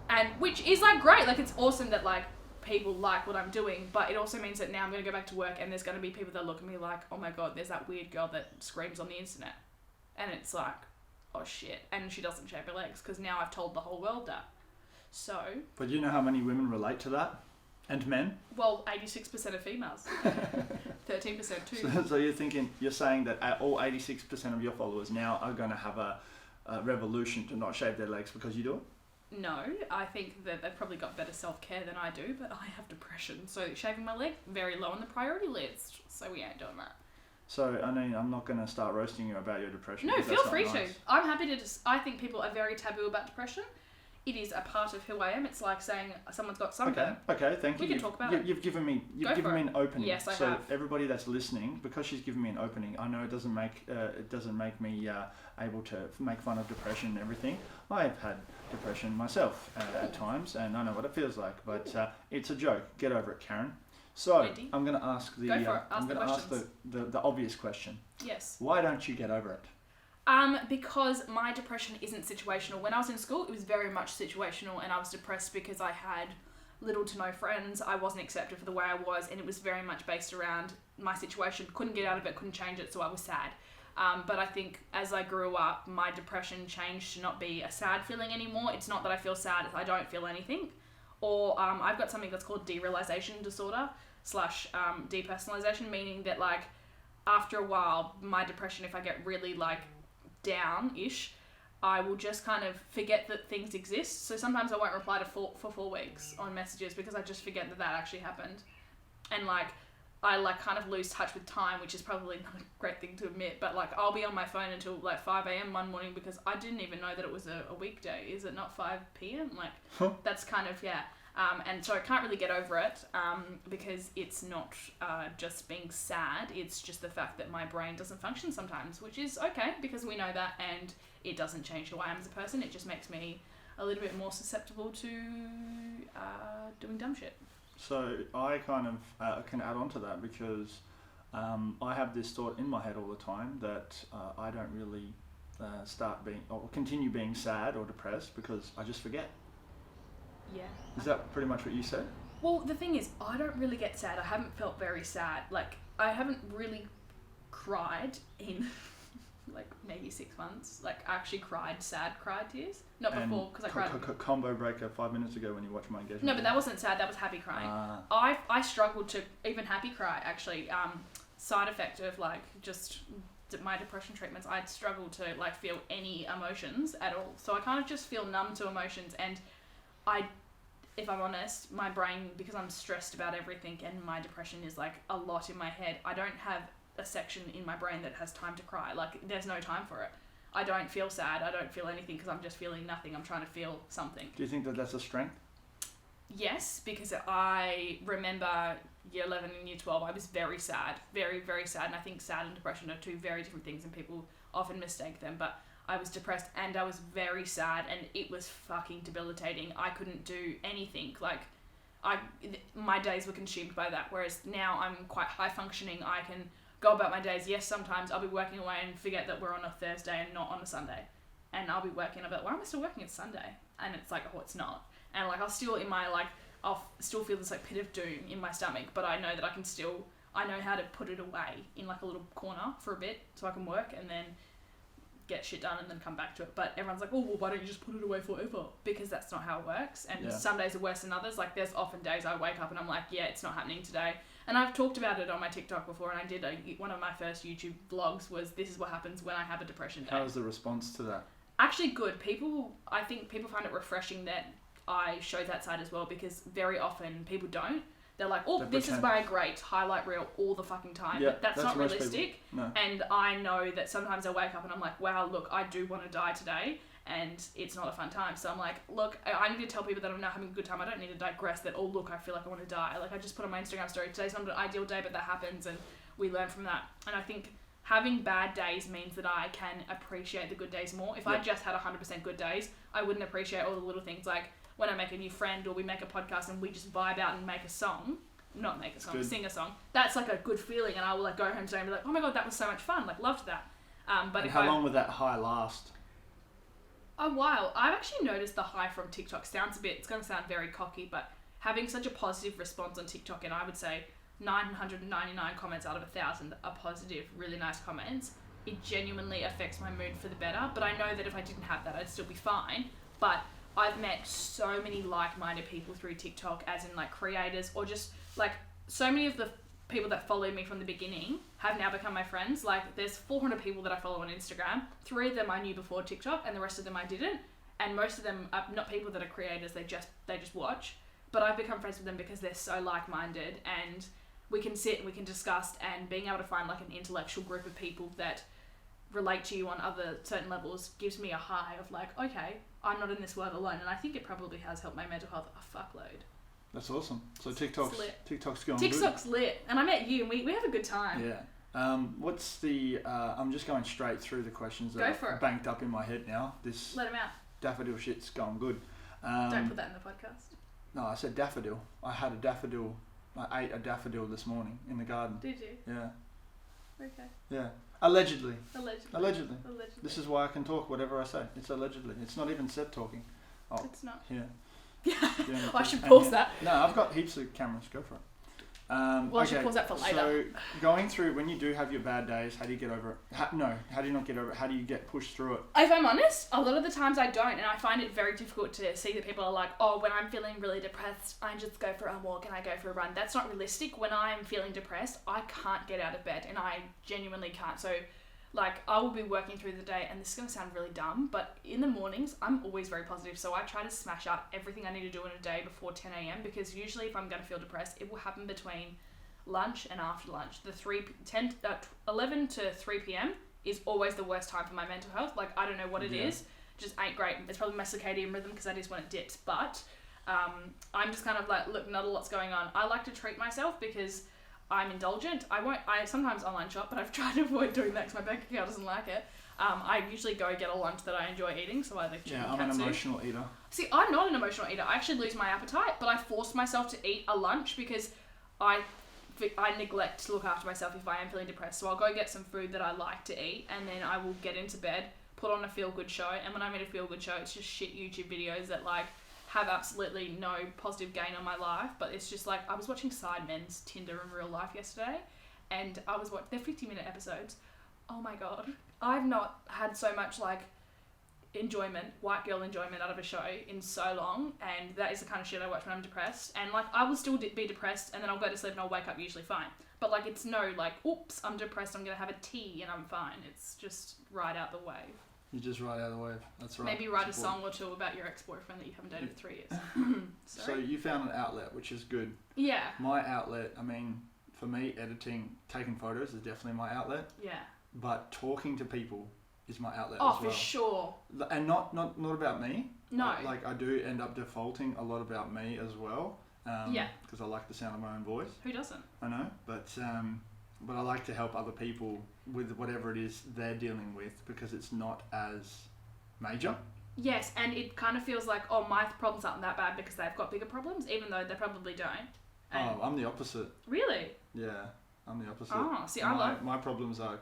And which is like great. Like it's awesome that like people like what I'm doing, but it also means that now I'm going to go back to work and there's going to be people that look at me like, oh my God, there's that weird girl that screams on the internet. And it's like, oh shit. And she doesn't shave her legs because now I've told the whole world that. So... But you know how many women relate to that? And men? Well, 86% are females. 13% too. So you're saying that all 86% of your followers now are going to have a revolution to not shave their legs because you do it? No, I think that they've probably got better self-care than I do, but I have depression. So shaving my leg, very low on the priority list. So we ain't doing that. So, I mean, I'm not going to start roasting you about your depression. No, because feel that's not free nice. to. I'm happy to just... I think people are very taboo about depression. It is a part of who I am. It's like saying someone's got sunburn. Okay, thank you. We can talk about it. You've given me an opening. Yes, I so have. everybody that's listening, because she's given me an opening, I know it doesn't make me able to make fun of depression and everything. I've had depression myself at times, and I know what it feels like. But it's a joke. Get over it, Karen. So Wendy? I'm going to ask the Go for it. I'm going to ask the obvious question. Yes. Why don't you get over it? Because my depression isn't situational. When I was in school, it was very much situational, and I was depressed because I had little to no friends. I wasn't accepted for the way I was, and it was very much based around my situation. Couldn't get out of it, couldn't change it, so I was sad. But I think as I grew up, my depression changed to not be a sad feeling anymore. It's not that I feel sad, I don't feel anything. or I've got something that's called derealization disorder / depersonalization, meaning that like after a while, my depression, if I get really like down-ish, I will just kind of forget that things exist. So sometimes I won't reply for 4 weeks on messages because I just forget that actually happened. And like, I like kind of lose touch with time, which is probably not a great thing to admit, but like I'll be on my phone until like 5 a.m. one morning because I didn't even know that it was a weekday. Is it not 5 p.m.? Like, that's kind of, yeah. And so I can't really get over it because it's not just being sad. It's just the fact that my brain doesn't function sometimes, which is okay because we know that, and it doesn't change who I am as a person. It just makes me a little bit more susceptible to doing dumb shit. So I kind of can add on to that because I have this thought in my head all the time that I don't really start being or continue being sad or depressed because I just forget. Yeah. Is that pretty much what you said? Well, the thing is, I don't really get sad. I haven't felt very sad. Like, I haven't really cried in, like, maybe 6 months. Like, I actually cried tears. Not before, because I cried. Combo breaker 5 minutes ago when you watched my engagement. No, but that wasn't sad. That was happy crying. I struggled to even happy cry, actually. Side effect of, like, just my depression treatments, I'd struggled to, like, feel any emotions at all. So I kind of just feel numb to emotions, and if I'm honest, my brain, because I'm stressed about everything and my depression is like a lot in my head, I don't have a section in my brain that has time to cry. Like, there's no time for it. I don't feel sad. I don't feel anything because I'm just feeling nothing. I'm trying to feel something. Do you think that that's a strength? Yes, because I remember year 11 and year 12, I was very sad. Very, very sad. And I think sad and depression are two very different things and people often mistake them. But I was depressed and I was very sad and it was fucking debilitating. I couldn't do anything. Like, my days were consumed by that. Whereas now I'm quite high functioning. I can go about my days. Yes, sometimes I'll be working away and forget that we're on a Thursday and not on a Sunday. And I'll be working, I'll be like, why am I still working? It's Sunday. And it's like, oh, it's not. And like, I'll still still feel this like pit of doom in my stomach, but I know that I know how to put it away in like a little corner for a bit so I can work and then get shit done and then come back to it. But everyone's like, oh, well, why don't you just put it away forever? Because that's not how it works. And some days are worse than others. Like, there's often days I wake up and I'm like, yeah, it's not happening today. And I've talked about it on my TikTok before, and I did one of my first YouTube vlogs was, this is what happens when I have a depression day. How was the response to that? Actually good. I think people find it refreshing that I show that side as well, because very often people don't. They're like, oh, this is my great highlight reel all the fucking time. Yeah, but that's not realistic. No. And I know that sometimes I wake up and I'm like, wow, look, I do want to die today. And it's not a fun time. So I'm like, look, I need to tell people that I'm not having a good time. I don't need to digress that, oh, look, I feel like I want to die. Like, I just put on my Instagram story, today's not an ideal day, but that happens. And we learn from that. And I think having bad days means that I can appreciate the good days more. If I just had 100% good days, I wouldn't appreciate all the little things like when I make a new friend or we make a podcast and we just vibe out and make a song. Not make a song, sing a song. That's like a good feeling, and I will like go home today and be like, oh my god, that was so much fun. Like, loved that. But and how long would that high last? A while. I've actually noticed the high from TikTok. It's going to sound very cocky, but having such a positive response on TikTok, and I would say 999 comments out of 1,000 are positive, really nice comments, it genuinely affects my mood for the better. But I know that if I didn't have that, I'd still be fine. But I've met so many like-minded people through TikTok, as in like creators, or just like so many of the people that followed me from the beginning have now become my friends. Like, there's 400 people that I follow on Instagram. 3 of them I knew before TikTok, and the rest of them I didn't. And most of them are not people that are creators, they just watch. But I've become friends with them because they're so like-minded, and we can sit and we can discuss, and being able to find like an intellectual group of people that relate to you on other certain levels gives me a high of like, okay, I'm not in this world alone. And I think it probably has helped my mental health a fuckload. That's awesome. So TikTok's going TikTok's good. lit. And I met you and we have a good time. Yeah. What's the... I'm just going straight through the questions that are banked up in my head now. Let them out. Daffodil shit's going good. Don't put that in the podcast. No, I said daffodil. I had a daffodil. I ate a daffodil this morning in the garden. Did you? Yeah. Okay. Yeah. Allegedly. Allegedly. This is why I can talk whatever I say. It's allegedly. It's not even Seb talking. Oh, it's not. Yeah. I should pause that. No, I've got heaps of cameras. Go for it. Well, I should pause that for later. So going through, when you do have your bad days, how do you get over it? How do you not get over it? How do you get pushed through it? If I'm honest, a lot of the times I don't, and I find it very difficult to see that people are like, oh, when I'm feeling really depressed, I just go for a walk and I go for a run. That's not realistic. When I'm feeling depressed, I can't get out of bed, and I genuinely can't. So, like, I will be working through the day, and this is going to sound really dumb, but in the mornings, I'm always very positive. So I try to smash out everything I need to do in a day before 10 a.m. because usually if I'm going to feel depressed, it will happen between lunch and after lunch. 11 to 3 p.m. is always the worst time for my mental health. Like, I don't know what it is. Just ain't great. It's probably my circadian rhythm because that is when it dips. But I'm just kind of like, look, not a lot's going on. I like to treat myself because I'm indulgent. I sometimes online shop, but I've tried to avoid doing that because my bank account doesn't like it. I usually go get a lunch that I enjoy eating, so I like chicken I'm an emotional eater. See, I'm not an emotional eater. I actually lose my appetite, but I force myself to eat a lunch because I neglect to look after myself if I am feeling depressed. So I'll go get some food that I like to eat, and then I will get into bed, put on a feel-good show, and when I'm in a feel-good show, it's just shit YouTube videos that, like, have absolutely no positive gain on my life, but it's just like, I was watching Sidemen's Tinder in real life yesterday, and they're 50-minute episodes. Oh my god, I've not had so much, like, white girl enjoyment out of a show in so long, and that is the kind of shit I watch when I'm depressed. And, like, I will still be depressed, and then I'll go to sleep and I'll wake up usually fine. But, like, it's no, like, oops, I'm depressed, I'm gonna have a tea and I'm fine. It's just ride out the wave. You just ride out of the wave. That's right. Maybe write a song or two about your ex-boyfriend that you haven't dated for 3 years. So you found an outlet, which is good. Yeah. My outlet, I mean, for me, taking photos is definitely my outlet. Yeah. But talking to people is my outlet as well. Oh, for sure. And not about me. No. Like, I do end up defaulting a lot about me as well. Because I like the sound of my own voice. Who doesn't? I know, but I like to help other people with whatever it is they're dealing with because it's not as major. Yes, and it kind of feels like, oh, my problems aren't that bad because they've got bigger problems, even though they probably don't. And I'm the opposite. Really? Yeah, I'm the opposite. Oh, see, my problems are,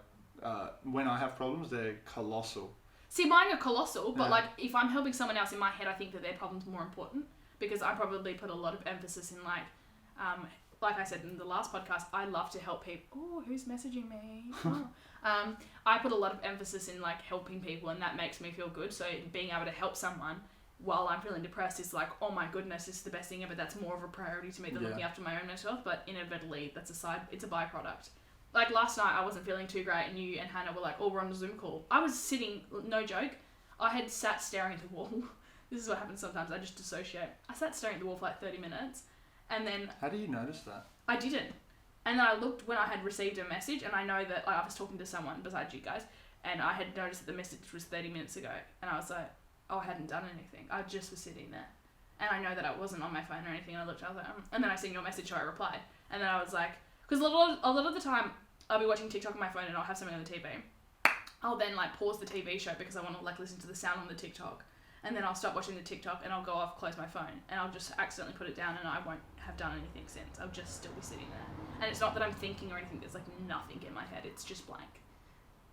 when I have problems, they're colossal. See, mine are colossal, but like, if I'm helping someone else, in my head, I think that their problem's more important because I probably put a lot of emphasis in, like I said in the last podcast, I love to help people. Oh, who's messaging me? Oh. I put a lot of emphasis in, like, helping people, and that makes me feel good. So being able to help someone while I'm feeling depressed is like, oh my goodness, this is the best thing ever. That's more of a priority to me than looking after my own mental health. But inevitably, it's a byproduct. Like, last night, I wasn't feeling too great, and you and Hannah were like, oh, we're on a Zoom call. I was sitting, no joke, I had sat staring at the wall. This is what happens sometimes. I just dissociate. I sat staring at the wall for like 30 minutes. And then... How do you notice that? I didn't. And then I looked when I had received a message, and I know that I was talking to someone besides you guys, and I had noticed that the message was 30 minutes ago. And I was like, oh, I hadn't done anything. I just was sitting there. And I know that I wasn't on my phone or anything. And I looked, and I was like, and then I seen your message, so I replied. And then I was like, because a lot of the time, I'll be watching TikTok on my phone and I'll have something on the TV. I'll then, like, pause the TV show because I want to, like, listen to the sound on the TikTok. And then I'll stop watching the TikTok and I'll go off, close my phone, and I'll just accidentally put it down and I won't have done anything since. I'll just still be sitting there. And it's not that I'm thinking or anything, there's, like, nothing in my head. It's just blank,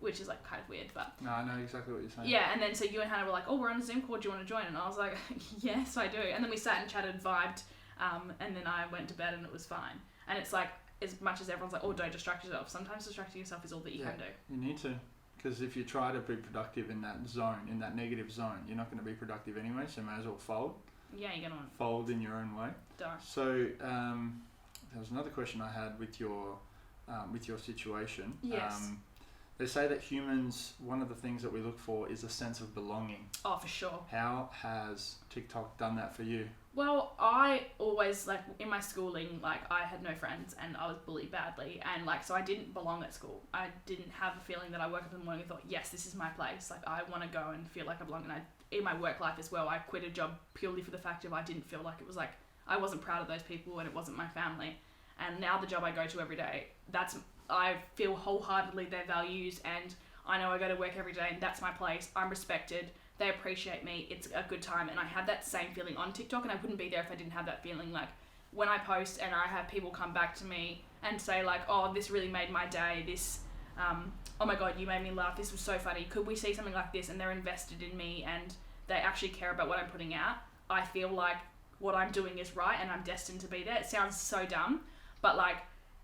which is, like, kind of weird, but... No, I know exactly what you're saying. Yeah, and then so you and Hannah were like, oh, we're on a Zoom call, do you want to join? And I was like, yes, I do. And then we sat and chatted, vibed, and then I went to bed and it was fine. And it's like, as much as everyone's like, oh, don't distract yourself, sometimes distracting yourself is all that you can do. You need to. Because if you try to be productive in that zone, in that negative zone, you're not going to be productive anyway, so you may as well fold. Yeah, you're going to... Fold in your own way. Don't. So, there was another question I had with your situation. Yes. They say that humans, one of the things that we look for is a sense of belonging. Oh, for sure. How has TikTok done that for you? Well, I always, like, in my schooling, like, I had no friends and I was bullied badly, and, like, so I didn't belong at school. I didn't have a feeling that I woke up in the morning and thought, yes, this is my place. Like, I want to go and feel like I belong. And in my work life as well, I quit a job purely for the fact of I didn't feel like it was, like, I wasn't proud of those people and it wasn't my family. And now the job I go to every day, I feel wholeheartedly their values, and I know I go to work every day and that's my place. I'm respected. They appreciate me. It's a good time. And I have that same feeling on TikTok, and I wouldn't be there if I didn't have that feeling. Like, when I post and I have people come back to me and say, like, oh, this really made my day. This, oh my God, you made me laugh. This was so funny. Could we see something like this? And they're invested in me and they actually care about what I'm putting out. I feel like what I'm doing is right and I'm destined to be there. It sounds so dumb, but like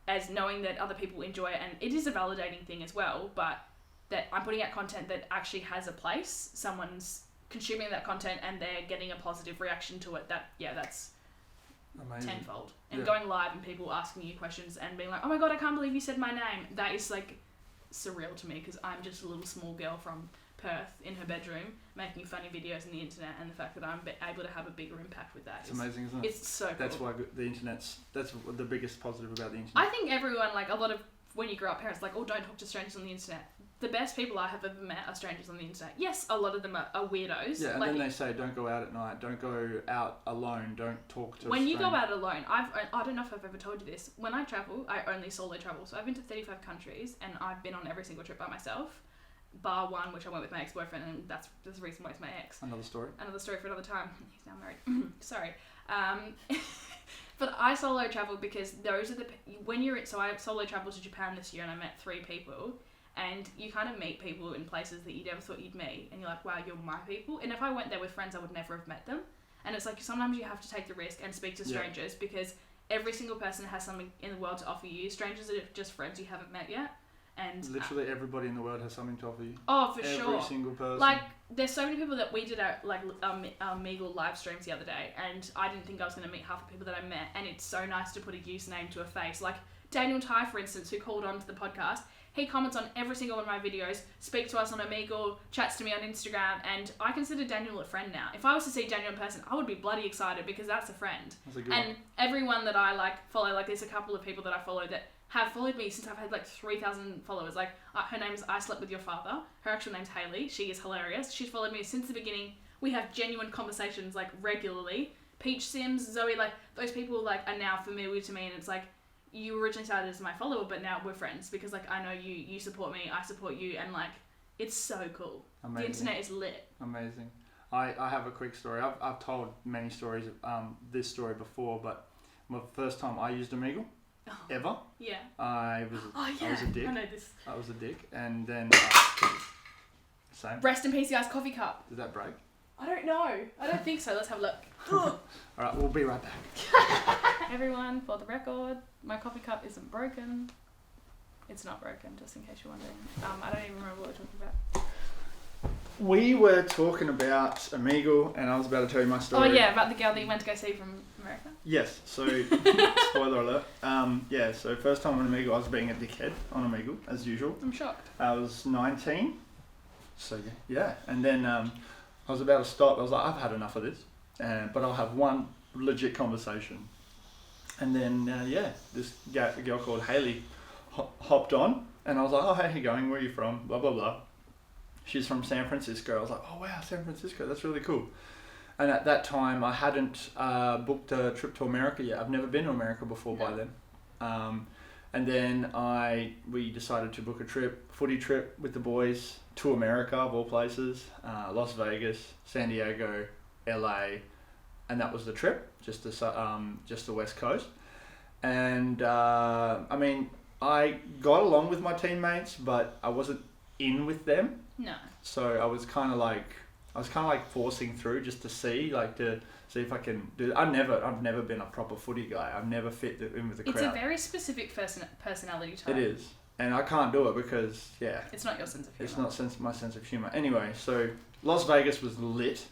as knowing that other people enjoy it, and it is a validating thing as well, but that I'm putting out content that actually has a place, someone's consuming that content and they're getting a positive reaction to it, that's Amazing. tenfold. And going live and people asking you questions and being like, oh my god, I can't believe you said my name, that is like surreal to me, because I'm just a little small girl from Perth in her bedroom making funny videos on the internet, and the fact that I'm able to have a bigger impact with that It's amazing, isn't it? it's so cool. That's why that's the biggest positive about the internet. I think everyone, like a lot of when you grow up, parents are like, oh, don't talk to strangers on the internet. The best people I have ever met are strangers on the internet. Yes, a lot of them are weirdos. Yeah, and like, then they say don't go out at night, don't go out alone, don't talk to when you go out alone, I don't know if I've ever told you this, when I travel, I only solo travel. So I've been to 35 countries and I've been on every single trip by myself, bar one, which I went with my ex-boyfriend, and that's the reason why it's my ex. Another story For another time. He's now married. Sorry. But I solo travel because those are so I solo traveled to Japan this year and I met 3 people, and you kind of meet people in places that you never thought you'd meet, and you're like, wow, you're my people. And if I went there with friends, I would never have met them. And it's like sometimes you have to take the risk and speak to strangers, because every single person has something in the world to offer you. Strangers are just friends you haven't met yet. And literally everybody in the world has something to offer you. Oh, for sure. Every single person. Like, there's so many people that we did our Meagle live streams the other day, and I didn't think I was going to meet half the people that I met, and it's so nice to put a username to a face. Like Daniel Ty, for instance, who called on to the podcast, he comments on every single one of my videos, speaks to us on Omegle, chats to me on Instagram, and I consider Daniel a friend now. If I was to see Daniel in person, I would be bloody excited, because that's a friend. That's a good and one. everyone that I follow, there's a couple of people that I follow that have followed me since I've had 3,000 followers. Her name's I Slept With Your Father. Her actual name's Hayley. She is hilarious. She's followed me since the beginning. We have genuine conversations regularly. Peach Sims, Zoe, those people are now familiar to me, and it's you originally started as my follower, but now we're friends because I know you support me, I support you, and it's so cool. Amazing. The internet is lit. Amazing. I have a quick story. I've told many stories this story before, but my first time I used Omegle ever. Yeah. I was a dick. I know this. I was a dick, and then same. Rest in peace, guys. Coffee cup. Did that break? I don't know. I don't think so. Let's have a look. All right, we'll be right back. Everyone, for the record, my coffee cup isn't broken. It's not broken, just in case you're wondering. I don't even remember what we're talking about. We were talking about Omegle, and I was about to tell you my story. Oh yeah, about the girl that you went to go see from America. Yes. So, spoiler alert. So first time on Omegle, I was being a dickhead on Omegle, as usual. I'm shocked. I was 19. So yeah, and then I was about to stop. I was like, I've had enough of this, but I'll have one legit conversation. And then this girl called Hayley hopped on, and I was like, oh, hey, how you going? Where are you from? Blah blah blah. She's from San Francisco. I was like, oh wow, San Francisco, that's really cool. And at that time, I hadn't booked a trip to America yet. I've never been to America before by then. And then we decided to book a footy trip with the boys to America, of all places, Las Vegas, San Diego, LA, and that was the trip, just the West Coast. And I got along with my teammates, but I wasn't in with them. No. So I was kind of like forcing through just to see if I can do it. I've never been a proper footy guy. I've never fit in with the crowd. It's a very specific personality type. It is. And I can't do it because, it's not your sense of humour. It's not my sense of humour. Anyway, so Las Vegas was lit.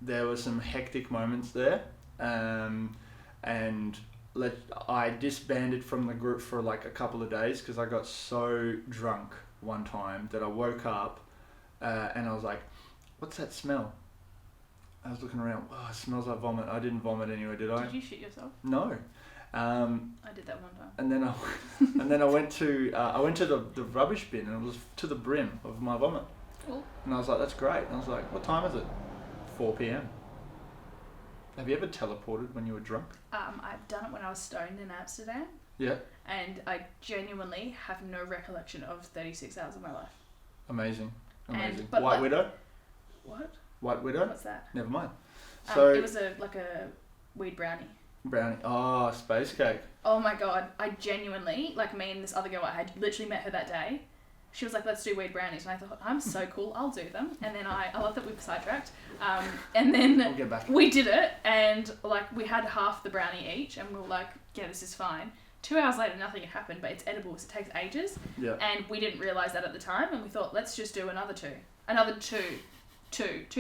There were some hectic moments there. I disbanded from the group for a couple of days because I got so drunk one time that I woke up and I was like, what's that smell? I was looking around. Oh, it smells like vomit. I didn't vomit anyway, did I? Did you shit yourself? No. I did that one time. And then I went to the rubbish bin, and it was to the brim of my vomit. Cool. And I was like, that's great. And I was like, what time is it? 4 p.m. Have you ever teleported when you were drunk? I've done it when I was stoned in Amsterdam. Yeah. And I genuinely have no recollection of 36 hours of my life. Amazing. But White Widow? What? White Widow? What's that? Never mind. So it was a weed brownie. Brownie. Oh, space cake. Oh my god. I genuinely, me and this other girl, I had literally met her that day. She was like, let's do weed brownies. And I thought, I'm so cool, I'll do them. And then I love that we've sidetracked. And then I'll get back. We did it, and we had half the brownie each, and we were like, yeah, this is fine. 2 hours later, nothing had happened, but it's edible, so it takes ages. Yeah. And we didn't realise that at the time, and we thought, let's just do another two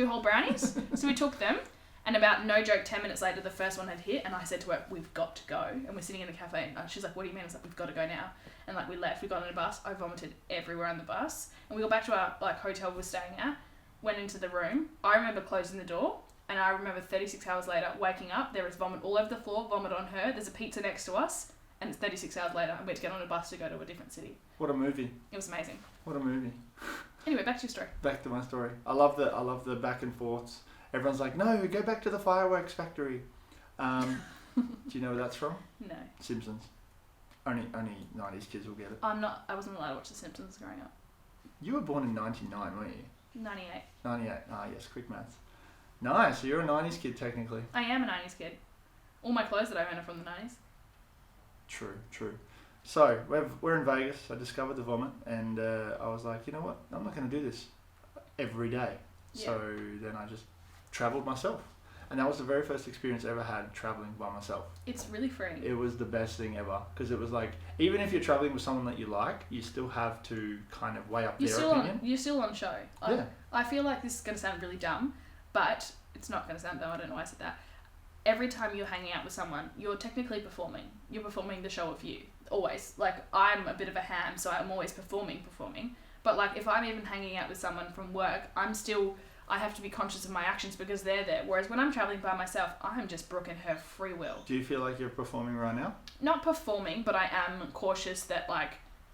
whole brownies. So we took them, and about, no joke, 10 minutes later, the first one had hit, and I said to her, we've got to go. And we're sitting in the cafe, and she's like, what do you mean? I was like, we've got to go now. And like, we left, we got on a bus, I vomited everywhere on the bus, and we got back to our like hotel we were staying at, went into the room. I remember closing the door, and I remember 36 hours later waking up, there was vomit all over the floor, vomit on her, there's a pizza next to us, and it's 36 hours later, and we had to get on a bus to go to a different city. What a movie. It was amazing. What a movie. Anyway, back to your story. Back to my story. I love the back and forths. Everyone's like, no, go back to the fireworks factory. Do you know where that's from? No. Simpsons. Only 90s kids will get it. I wasn't allowed to watch The Simpsons growing up. You were born in 99, weren't you? 98. 98. Ah, yes, quick maths. Nice, so you're a 90s kid technically. I am a 90s kid. All my clothes that I own are from the 90s. True. So, we're in Vegas. I discovered the vomit, and I was like, you know what? I'm not going to do this every day. Yeah. So then I just travelled myself. And that was the very first experience I ever had travelling by myself. It's really freeing. It was the best thing ever. Because it was like, even if you're travelling with someone that you like, you still have to kind of weigh up their opinion. You're still on show. Yeah. I feel like this is going to sound really dumb, but it's not going to sound dumb. I don't know why I said that. Every time you're hanging out with someone, you're technically performing. You're performing the show of you. Always. Like, I'm a bit of a ham, so I'm always performing. But like, if I'm even hanging out with someone from work, I have to be conscious of my actions because they're there. Whereas when I'm travelling by myself, I'm just Brooke and her free will. Do you feel like you're performing right now? Not performing, but I am cautious that like,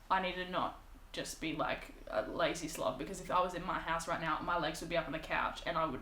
I need to not just be like a lazy slob, because if I was in my house right now, my legs would be up on the couch and I would,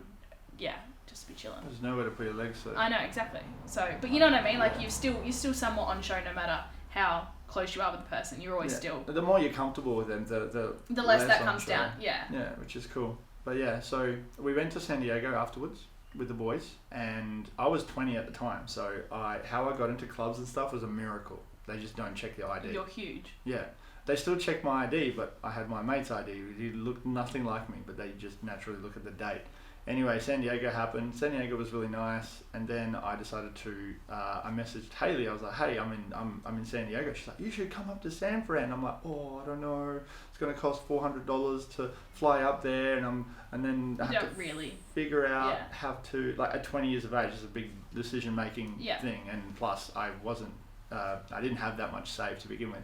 just be chilling. There's nowhere to put your legs so. I know, exactly. So, but you know what I mean? Like, you're still somewhat on show no matter how close you are with the person. You're always still... The more you're comfortable with them, the less that on comes show. down, yeah. Yeah, which is cool. But yeah, so we went to San Diego afterwards with the boys, and I was 20 at the time, so how I got into clubs and stuff was a miracle. They just don't check the ID. You're huge. Yeah. They still check my ID, but I had my mate's ID. He looked nothing like me, but they just naturally look at the date. Anyway, San Diego happened. San Diego was really nice, and then I decided to. I messaged Haley. I was like, "Hey, I'm in San Diego." She's like, "You should come up to San Fran." I'm like, "Oh, I don't know. It's going to cost $400 to fly up there, and then I have to really figure out how to, like, at 20 years of age, it's a big decision making thing, and plus I wasn't. I didn't have that much saved to begin with.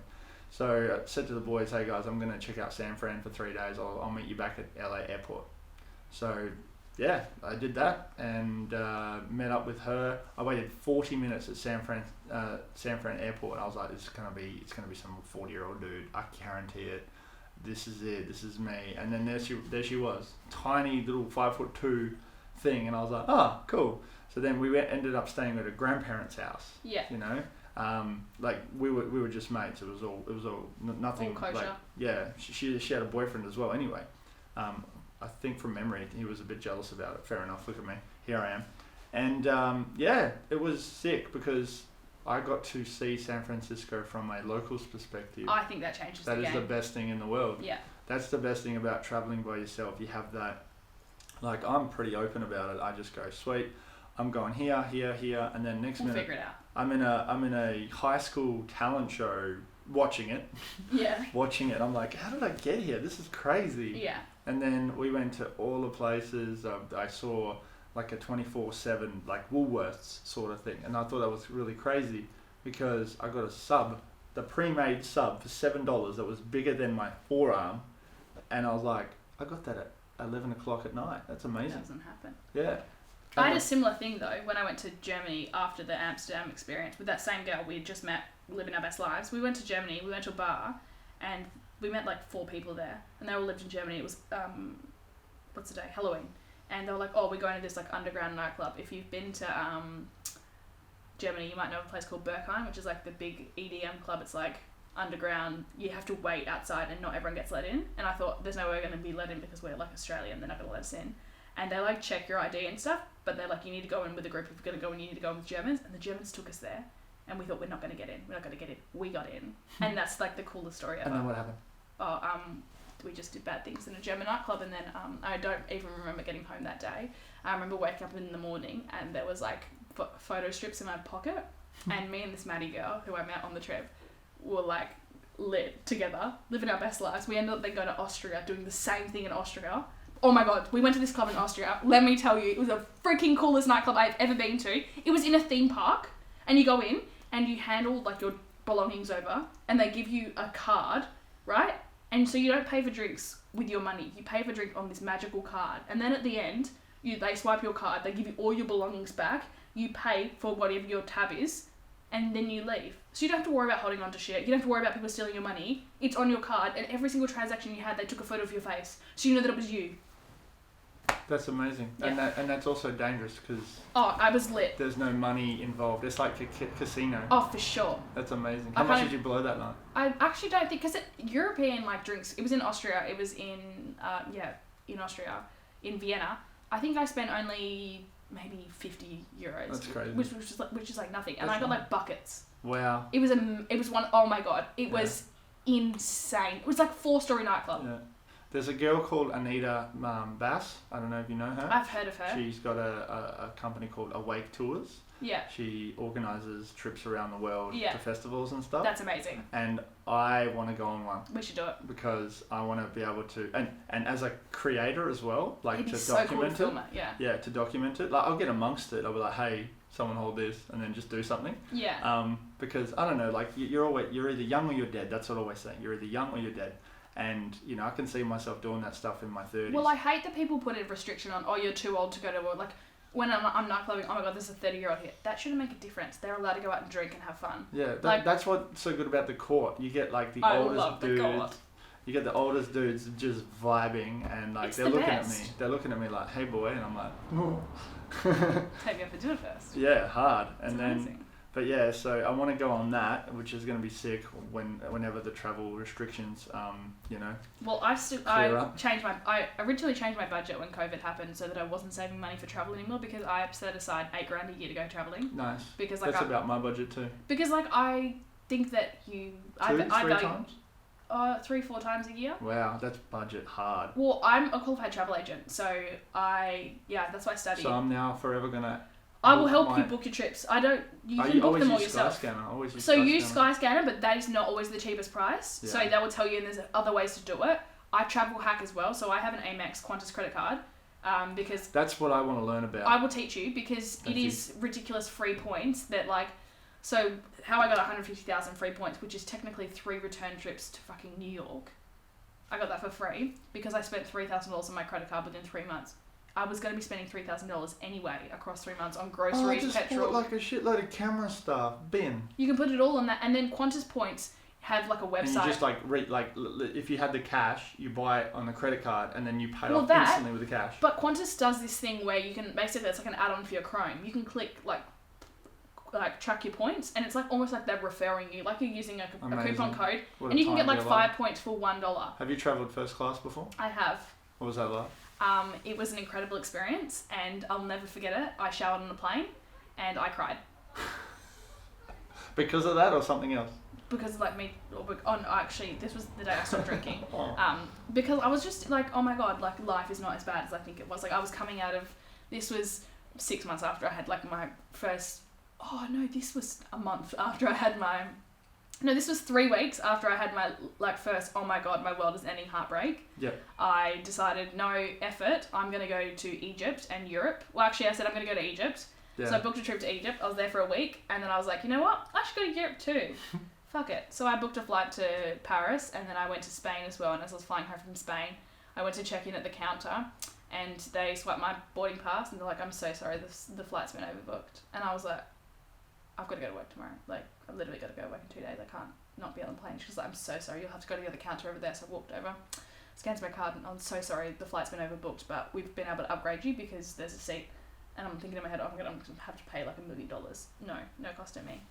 So I said to the boys, "Hey guys, I'm going to check out San Fran for 3 days. I'll meet you back at LA airport." So yeah, I did that and met up with her. I waited 40 minutes at San Fran airport. I was like, it's gonna be some 40-year-old dude. I guarantee it. This is it. This is me. And then there she was, tiny little 5'2" thing, and I was like, oh, cool. So then we ended up staying at a grandparents' house. Yeah. You know, like we were just mates. It was all nothing. All kosher. Like, yeah. She had a boyfriend as well. Anyway. I think from memory he was a bit jealous about it. Fair enough, look at me, here I am. And it was sick because I got to see San Francisco from a local's perspective. I think that changes the game. That is the best thing in the world. Yeah. That's the best thing about travelling by yourself. You have that, like, I'm pretty open about it. I just go, sweet, I'm going here, and then next minute figure it out. I'm in a high school talent show watching it. Yeah. Watching it. I'm like, how did I get here? This is crazy. Yeah. And then we went to all the places. I saw like a 24/7 like Woolworths sort of thing, and I thought that was really crazy because I got a sub, the pre-made sub for $7 that was bigger than my forearm, and I was like, I got that at 11 o'clock at night. That's amazing. That doesn't happen. Yeah. I had a similar thing though when I went to Germany after the Amsterdam experience with that same girl we had just met, living our best lives. We went to Germany. We went to a bar, and we met like 4 people there, and they all lived in Germany. It was what's the day? Halloween, and they were like, "Oh, we're going to this like underground nightclub. If you've been to Germany, you might know a place called Berghain, which is like the big EDM club. It's like underground. You have to wait outside, and not everyone gets let in." And I thought, "There's no way we're going to be let in because we're like Australian. They're not going to let us in." And they like check your ID and stuff, but they're like, "You need to go in with a group. If you're going to go in, you need to go in with Germans." And the Germans took us there. And we thought, we're not going to get in. We're not going to get in. We got in. And that's like the coolest story ever. And then what happened? Oh, we just did bad things in a German nightclub, and then I don't even remember getting home that day. I remember waking up in the morning and there was like photo strips in my pocket and me and this Maddie girl who I met on the trip were like lit together, living our best lives. We ended up then going to Austria, doing the same thing in Austria. Oh my god, we went to this club in Austria. Let me tell you, it was the freaking coolest nightclub I've ever been to. It was in a theme park, and you go in and you handle like your belongings over, and they give you a card, right? And so you don't pay for drinks with your money. You pay for drink on this magical card, and then at the end, they swipe your card. They give you all your belongings back. You pay for whatever your tab is, and then you leave. So you don't have to worry about holding on to shit. You don't have to worry about people stealing your money. It's on your card, and every single transaction you had, they took a photo of your face, so you know that it was you. That's amazing. Yeah. And that's also dangerous because Oh, I was lit. there's no money involved. It's like a casino. Oh, for sure. That's amazing. I How much kind did you blow that night? I actually don't think, because European like drinks, it was in Austria, it was in, in Austria, in Vienna. I think I spent only maybe 50 euros. That's crazy. Which is like nothing. And That's I got fine. like buckets. Wow. It was one, oh my god, it was insane. It was like 4-story nightclub. Yeah. There's a girl called Anita Bass. I don't know if you know her. I've heard of her. She's got a company called Awake Tours. Yeah. She organises trips around the world Yeah. to festivals and stuff. That's amazing. And I want to go on one We should do it. because I want to be able to, and as a creator as well, like It'd be to so cool to document film it. it. Yeah. Yeah, to document it. Like I'll get amongst it. I'll be like, hey, someone hold this, and then just do something. Yeah. Because I don't know, like you're either young or you're dead. That's what I always say. You're either young or you're dead. And, you know, I can see myself doing that stuff in my 30s. Well, I hate that people put a restriction on, oh, you're too old to go to work. Like, when I'm nightclubbing, oh my god, there's a 30-year-old here. That shouldn't make a difference. They're allowed to go out and drink and have fun. Yeah, like, that's what's so good about the court. You get, like, the I oldest love the dudes. court. You get the oldest dudes just vibing, and, like, It's they're the looking best. at me. They're looking at me like, hey, boy. And I'm like, oh. Take me out for dinner first. Yeah, hard. It's And amazing. then... But yeah, so I want to go on that, which is going to be sick whenever the travel restrictions, you know. Well, I originally changed my budget when COVID happened so that I wasn't saving money for travel anymore, because I set aside $8,000 a year to go traveling. Nice. Because like That's about my budget too. Because like I think that I Three value times? 3-4 times a year. Wow, that's budget hard. Well, I'm a qualified travel agent, so that's why I studied. So I'm now forever going to... I will help you book your trips. You can book them all yourself. So use Skyscanner, but that is not always the cheapest price. Yeah. So that will tell you, and there's other ways to do it. I travel hack as well, so I have an Amex Qantas credit card. Because that's what I want to learn about. I will teach you, because it is ridiculous free points that like. So how I got 150,000 free points, which is technically 3 return trips to fucking New York. I got that for free because I spent $3,000 on my credit card within 3 months. I was going to be spending $3,000 anyway across 3 months on groceries, just petrol. bought like a shitload of camera stuff. Bin. You can put it all on that, and then Qantas points have like a website. And you just if you had the cash, you buy it on the credit card, and then you pay off that, instantly with the cash. But Qantas does this thing where you can basically, it's like an add-on for your Chrome. You can click like track your points, and it's like almost like they're referring you, like you're using a coupon code, and you can get like 5 points for $1. Have you travelled first class before? I have. What was that like? It was an incredible experience, and I'll never forget it. I showered on the plane, and I cried. Because of that, or something else? Because of like me, actually, this was the day I stopped drinking. Because I was just like, oh my god, like life is not as bad as I think it was. Like I was coming out of, this was 6 months after I had like my first, this was a month after I had this was 3 weeks after I had my like first, oh my god, my world is ending heartbreak. Yep. I decided, no effort, I'm going to go to Egypt and Europe. Well, actually, I said I'm going to go to Egypt. Yeah. So I booked a trip to Egypt. I was there for a week, and then I was like, you know what? I should go to Europe too. Fuck it. So I booked a flight to Paris, and then I went to Spain as well. And as I was flying home from Spain, I went to check in at the counter, and they swiped my boarding pass, and they're like, I'm so sorry, the flight's been overbooked. And I was like, I've got to go to work tomorrow. Like, I've literally got to go to work in 2 days. I can't not be on the plane. She's like, I'm so sorry. You'll have to go to the other counter over there. So I walked over, scanned my card, and I'm so sorry. The flight's been overbooked, but we've been able to upgrade you because there's a seat. And I'm thinking in my head, I'm going to have to pay like $1 million. No cost to me.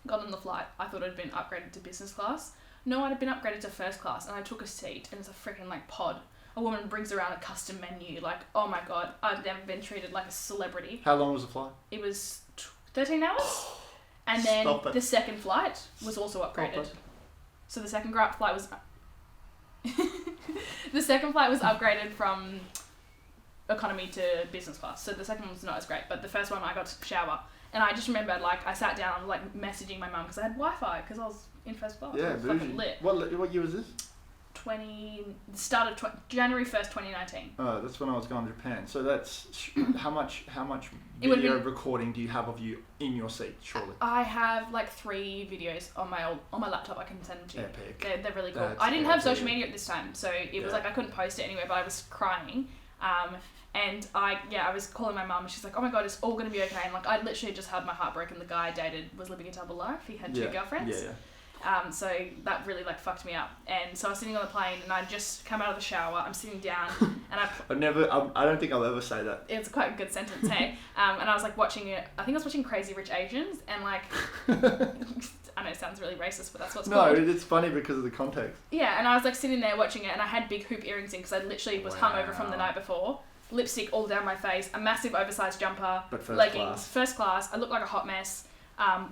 Got on the flight. I thought it had been upgraded to business class. No, it had been upgraded to first class. And I took a seat, and it's a freaking like pod. A woman brings around a custom menu. Like, oh my god, I've never been treated like a celebrity. How long was the flight? It was 13 hours. And then the second flight was also upgraded. So the second flight was... the second flight was upgraded from economy to business class. So the second one was not as great, but the first one I got to shower. And I just remember, like, I sat down, like, messaging my mum because I had Wi-Fi because I was in first class. Yeah, I was fucking lit. What year was this? January 1st, 2019. Oh, that's when I was going to Japan. So that's how much It would've video been- recording do you have of you in your seat? Surely. I have like 3 videos on my laptop. I can send them to you. Epic. They're really cool. That's I didn't have epic. social media at this time, so it was Yeah. like I couldn't post it anywhere. But I was crying, and I was calling my mum, and she's like, "Oh my god, it's all gonna be okay." And like I literally just had my heart broken. The guy I dated was living a double life. He had 2 girlfriends. Yeah. So that really like fucked me up. And so I was sitting on the plane, and I just come out of the shower. I'm sitting down, and I don't think I'll ever say that. it's quite a good sentence, hey. And I was like watching it. I think I was watching Crazy Rich Asians, and like I know it sounds really racist, but that's what's No, called. it's funny because of the context. Yeah, and I was like sitting there watching it, and I had big hoop earrings in because I literally was hungover from the night before. Lipstick all down my face, a massive oversized jumper, But first leggings, class. first class. I look like a hot mess.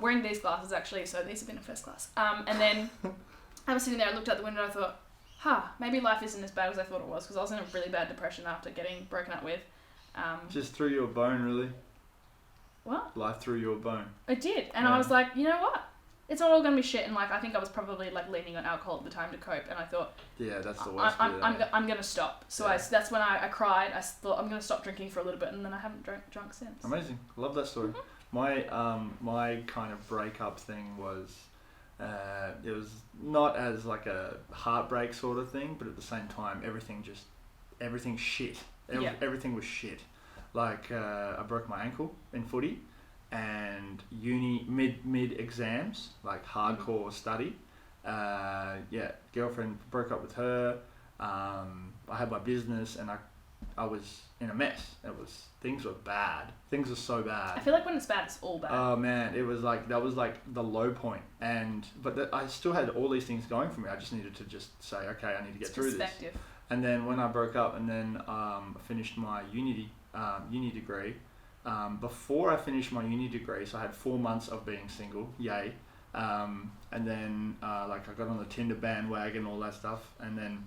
Wearing these glasses actually, so these have been in first class. And then I was sitting there, I looked out the window, and I thought, maybe life isn't as bad as I thought it was, because I was in a really bad depression after getting broken up with. Just threw you a bone, really. What? Life threw you a bone. It did, and Yeah. I was like, you know what? It's not all gonna be shit, and like I think I was probably like leaning on alcohol at the time to cope, and I thought, Yeah, that's the worst. I'm gonna stop. So Yeah. that's when I cried. I thought I'm gonna stop drinking for a little bit, and then I haven't drunk since. Amazing. I love that story. Mm-hmm. My kind of breakup thing was, it was not as like a heartbreak sort of thing, but at the same time, everything shit. Yeah. Everything was shit. Like I broke my ankle in footy, and uni mid exams, like hardcore study. Girlfriend broke up with her. I had my business, and I was in a mess. Things were bad. Things were so bad. I feel like when it's bad, it's all bad. Oh man, it was like that was like the low point. But I still had all these things going for me. I just needed to just say, okay, I need to get through this. Perspective. And then when I broke up, and then finished my uni degree. Before I finished my uni degree, so I had 4 months of being single. Yay. And then I got on the Tinder bandwagon, all that stuff, and then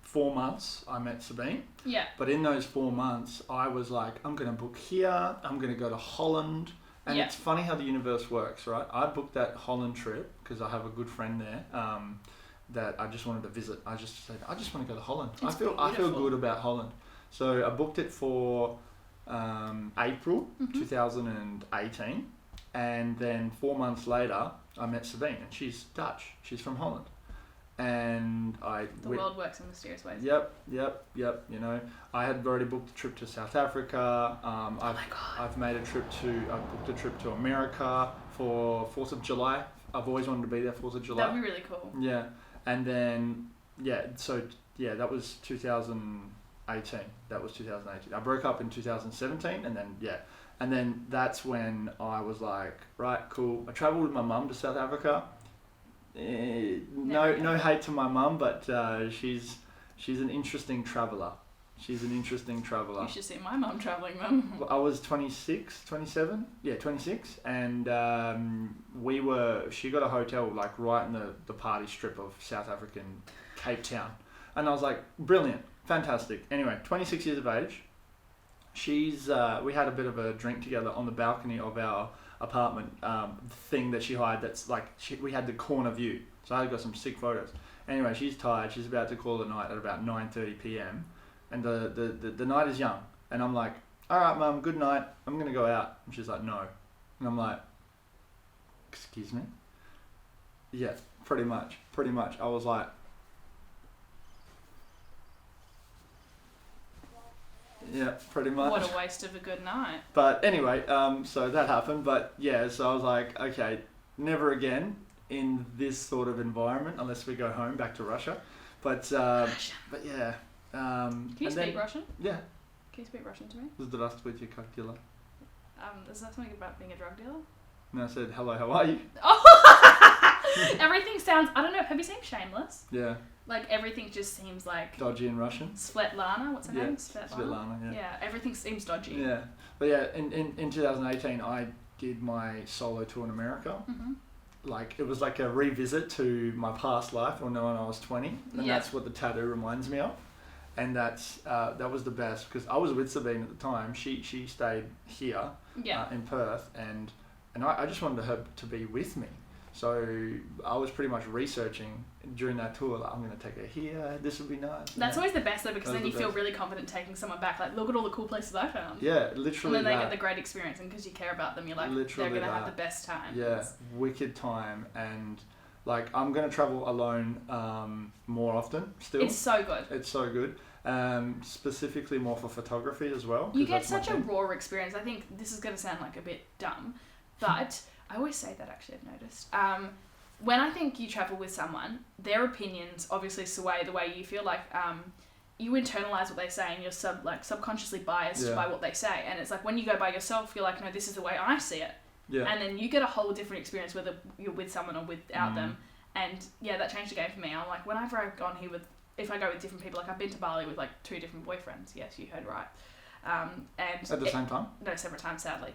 4 months I met Sabine. Yeah. But in those 4 months, I was like, I'm going to book here, I'm going to go to Holland. And Yeah. it's funny how the universe works, right? I booked that Holland trip because I have a good friend there that I just wanted to visit. I just said, I just want to go to Holland. It's I feel beautiful. good about Holland. So I booked it for April 2018. And then 4 months later, I met Sabine, and she's Dutch. She's from Holland. And The world works in mysterious ways. Yep. You know, I had already booked a trip to South Africa. I've booked a trip to America for 4th of July. I've always wanted to be there 4th of July. That'd be really cool. Yeah, and then that was 2018. I broke up in 2017, and then that's when I was like, right, cool. I travelled with my mum to South Africa. No hate to my mum, but she's an interesting traveller. You should see my mum travelling then. I was 26, 27, 26, and she got a hotel like right in the party strip of South African Cape Town, and I was like, brilliant, fantastic. Anyway, 26 years of age, we had a bit of a drink together on the balcony of our apartment thing that she hired. That's like we had the corner view, so I got some sick photos. Anyway, she's tired. She's about to call it night at about 9:30 p.m. and the night is young, and I'm like, all right, mum, good night. I'm gonna go out. And she's like, no, and I'm like, excuse me. Yeah, pretty much. I was like, yeah, pretty much. What a waste of a good night. But anyway, so that happened. But yeah, so I was like, okay, never again in this sort of environment unless we go home back to Russia. But yeah. Can you speak Russian? Yeah. Can you speak Russian to me? Здравствуйте, как дела? Is that something about being a drug dealer? And I said, hello, how are you? Oh! Everything sounds... I don't know. Have you seen Shameless? Yeah. Like, everything just seems like... Dodgy in Russian. Svetlana? What's her Yeah, name? Svetlana, yeah. Yeah, everything seems dodgy. Yeah. But yeah, in 2018, I did my solo tour in America. Mm-hmm. Like, it was like a revisit to my past life when I was 20. And Yeah. that's what the tattoo reminds me of. and that was the best because I was with Sabine at the time. She stayed here in Perth, and I just wanted her to be with me. So I was pretty much researching during that tour. Like, I'm going to take her here. This would be nice. That's always the best though, because then you feel really confident taking someone back. Like, look at all the cool places I found. Yeah, literally. And then they get the great experience, and because you care about them, you're like, they're going to have the best time. Yeah, wicked time. And like, I'm going to travel alone more often still. It's so good. It's so good. Specifically more for photography as well. You get such a raw experience. I think this is going to sound like a bit dumb, but I always say that, actually, I've noticed. When I think you travel with someone, their opinions obviously sway the way you feel. Like, you internalize what they say, and you're subconsciously biased by what they say. And it's like when you go by yourself, you're like, no, this is the way I see it. Yeah. And then you get a whole different experience whether you're with someone or without them. And yeah, that changed the game for me. I'm like, whenever I've gone here if I go with different people, like I've been to Bali with like 2 different boyfriends. Yes, you heard right. And at the same time? No, separate times, sadly.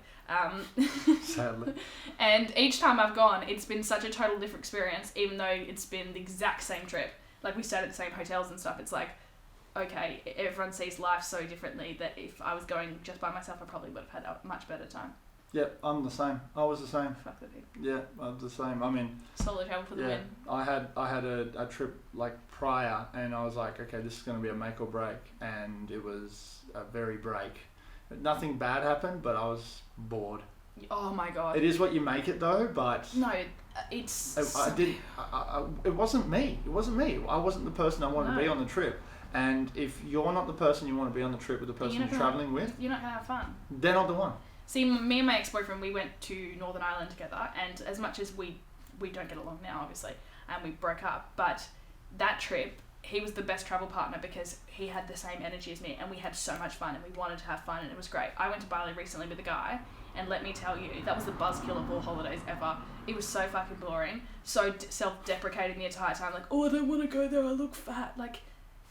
Sadly. And each time I've gone, it's been such a total different experience, even though it's been the exact same trip. Like, we stayed at the same hotels and stuff. It's like, okay, everyone sees life so differently that if I was going just by myself, I probably would have had a much better time. Yeah, I'm the same. I was the same. Fuck the dude. Yeah, I was the same. I mean, solo travel for the win. I had a trip like prior, and I was like, okay, this is going to be a make or break, and it was a very break. Nothing bad happened, but I was bored. Oh my god. It is what you make it though, but no, it's. It wasn't me. It wasn't me. I wasn't the person I wanted to be on the trip. And if you're not the person you want to be on the trip with the person you're traveling with, you're not gonna have fun. They're not the one. See, me and my ex-boyfriend, we went to Northern Ireland together, and as much as we don't get along now, obviously, and we broke up, but that trip, he was the best travel partner because he had the same energy as me, and we had so much fun, and we wanted to have fun, and it was great. I went to Bali recently with a guy, and let me tell you, that was the buzzkill of all holidays ever. It was so fucking boring, so self-deprecating the entire time, like, oh, I don't want to go there, I look fat, like.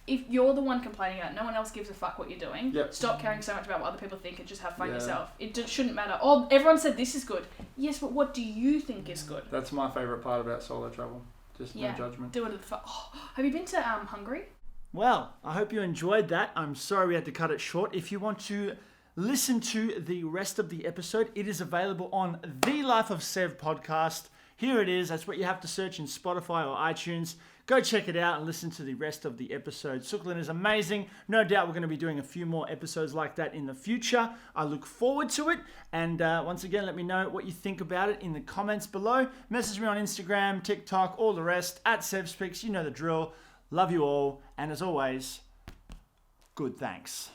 If you're the one complaining about it, no one else gives a fuck what you're doing. Yep. Stop caring so much about what other people think and just have fun yourself. It shouldn't matter. Oh, everyone said this is good. Yes, but what do you think is good? That's my favourite part about solo travel. Just no judgment. Do it at the have you been to Hungary? Well, I hope you enjoyed that. I'm sorry we had to cut it short. If you want to listen to the rest of the episode, it is available on the Life of Sev podcast. Here it is. That's what you have to search in Spotify or iTunes. Go check it out and listen to the rest of the episode. Sooklyn is amazing. No doubt we're going to be doing a few more episodes like that in the future. I look forward to it. And once again, let me know what you think about it in the comments below. Message me on Instagram, TikTok, all the rest, at SevSpeaks. You know the drill. Love you all. And as always, good thanks.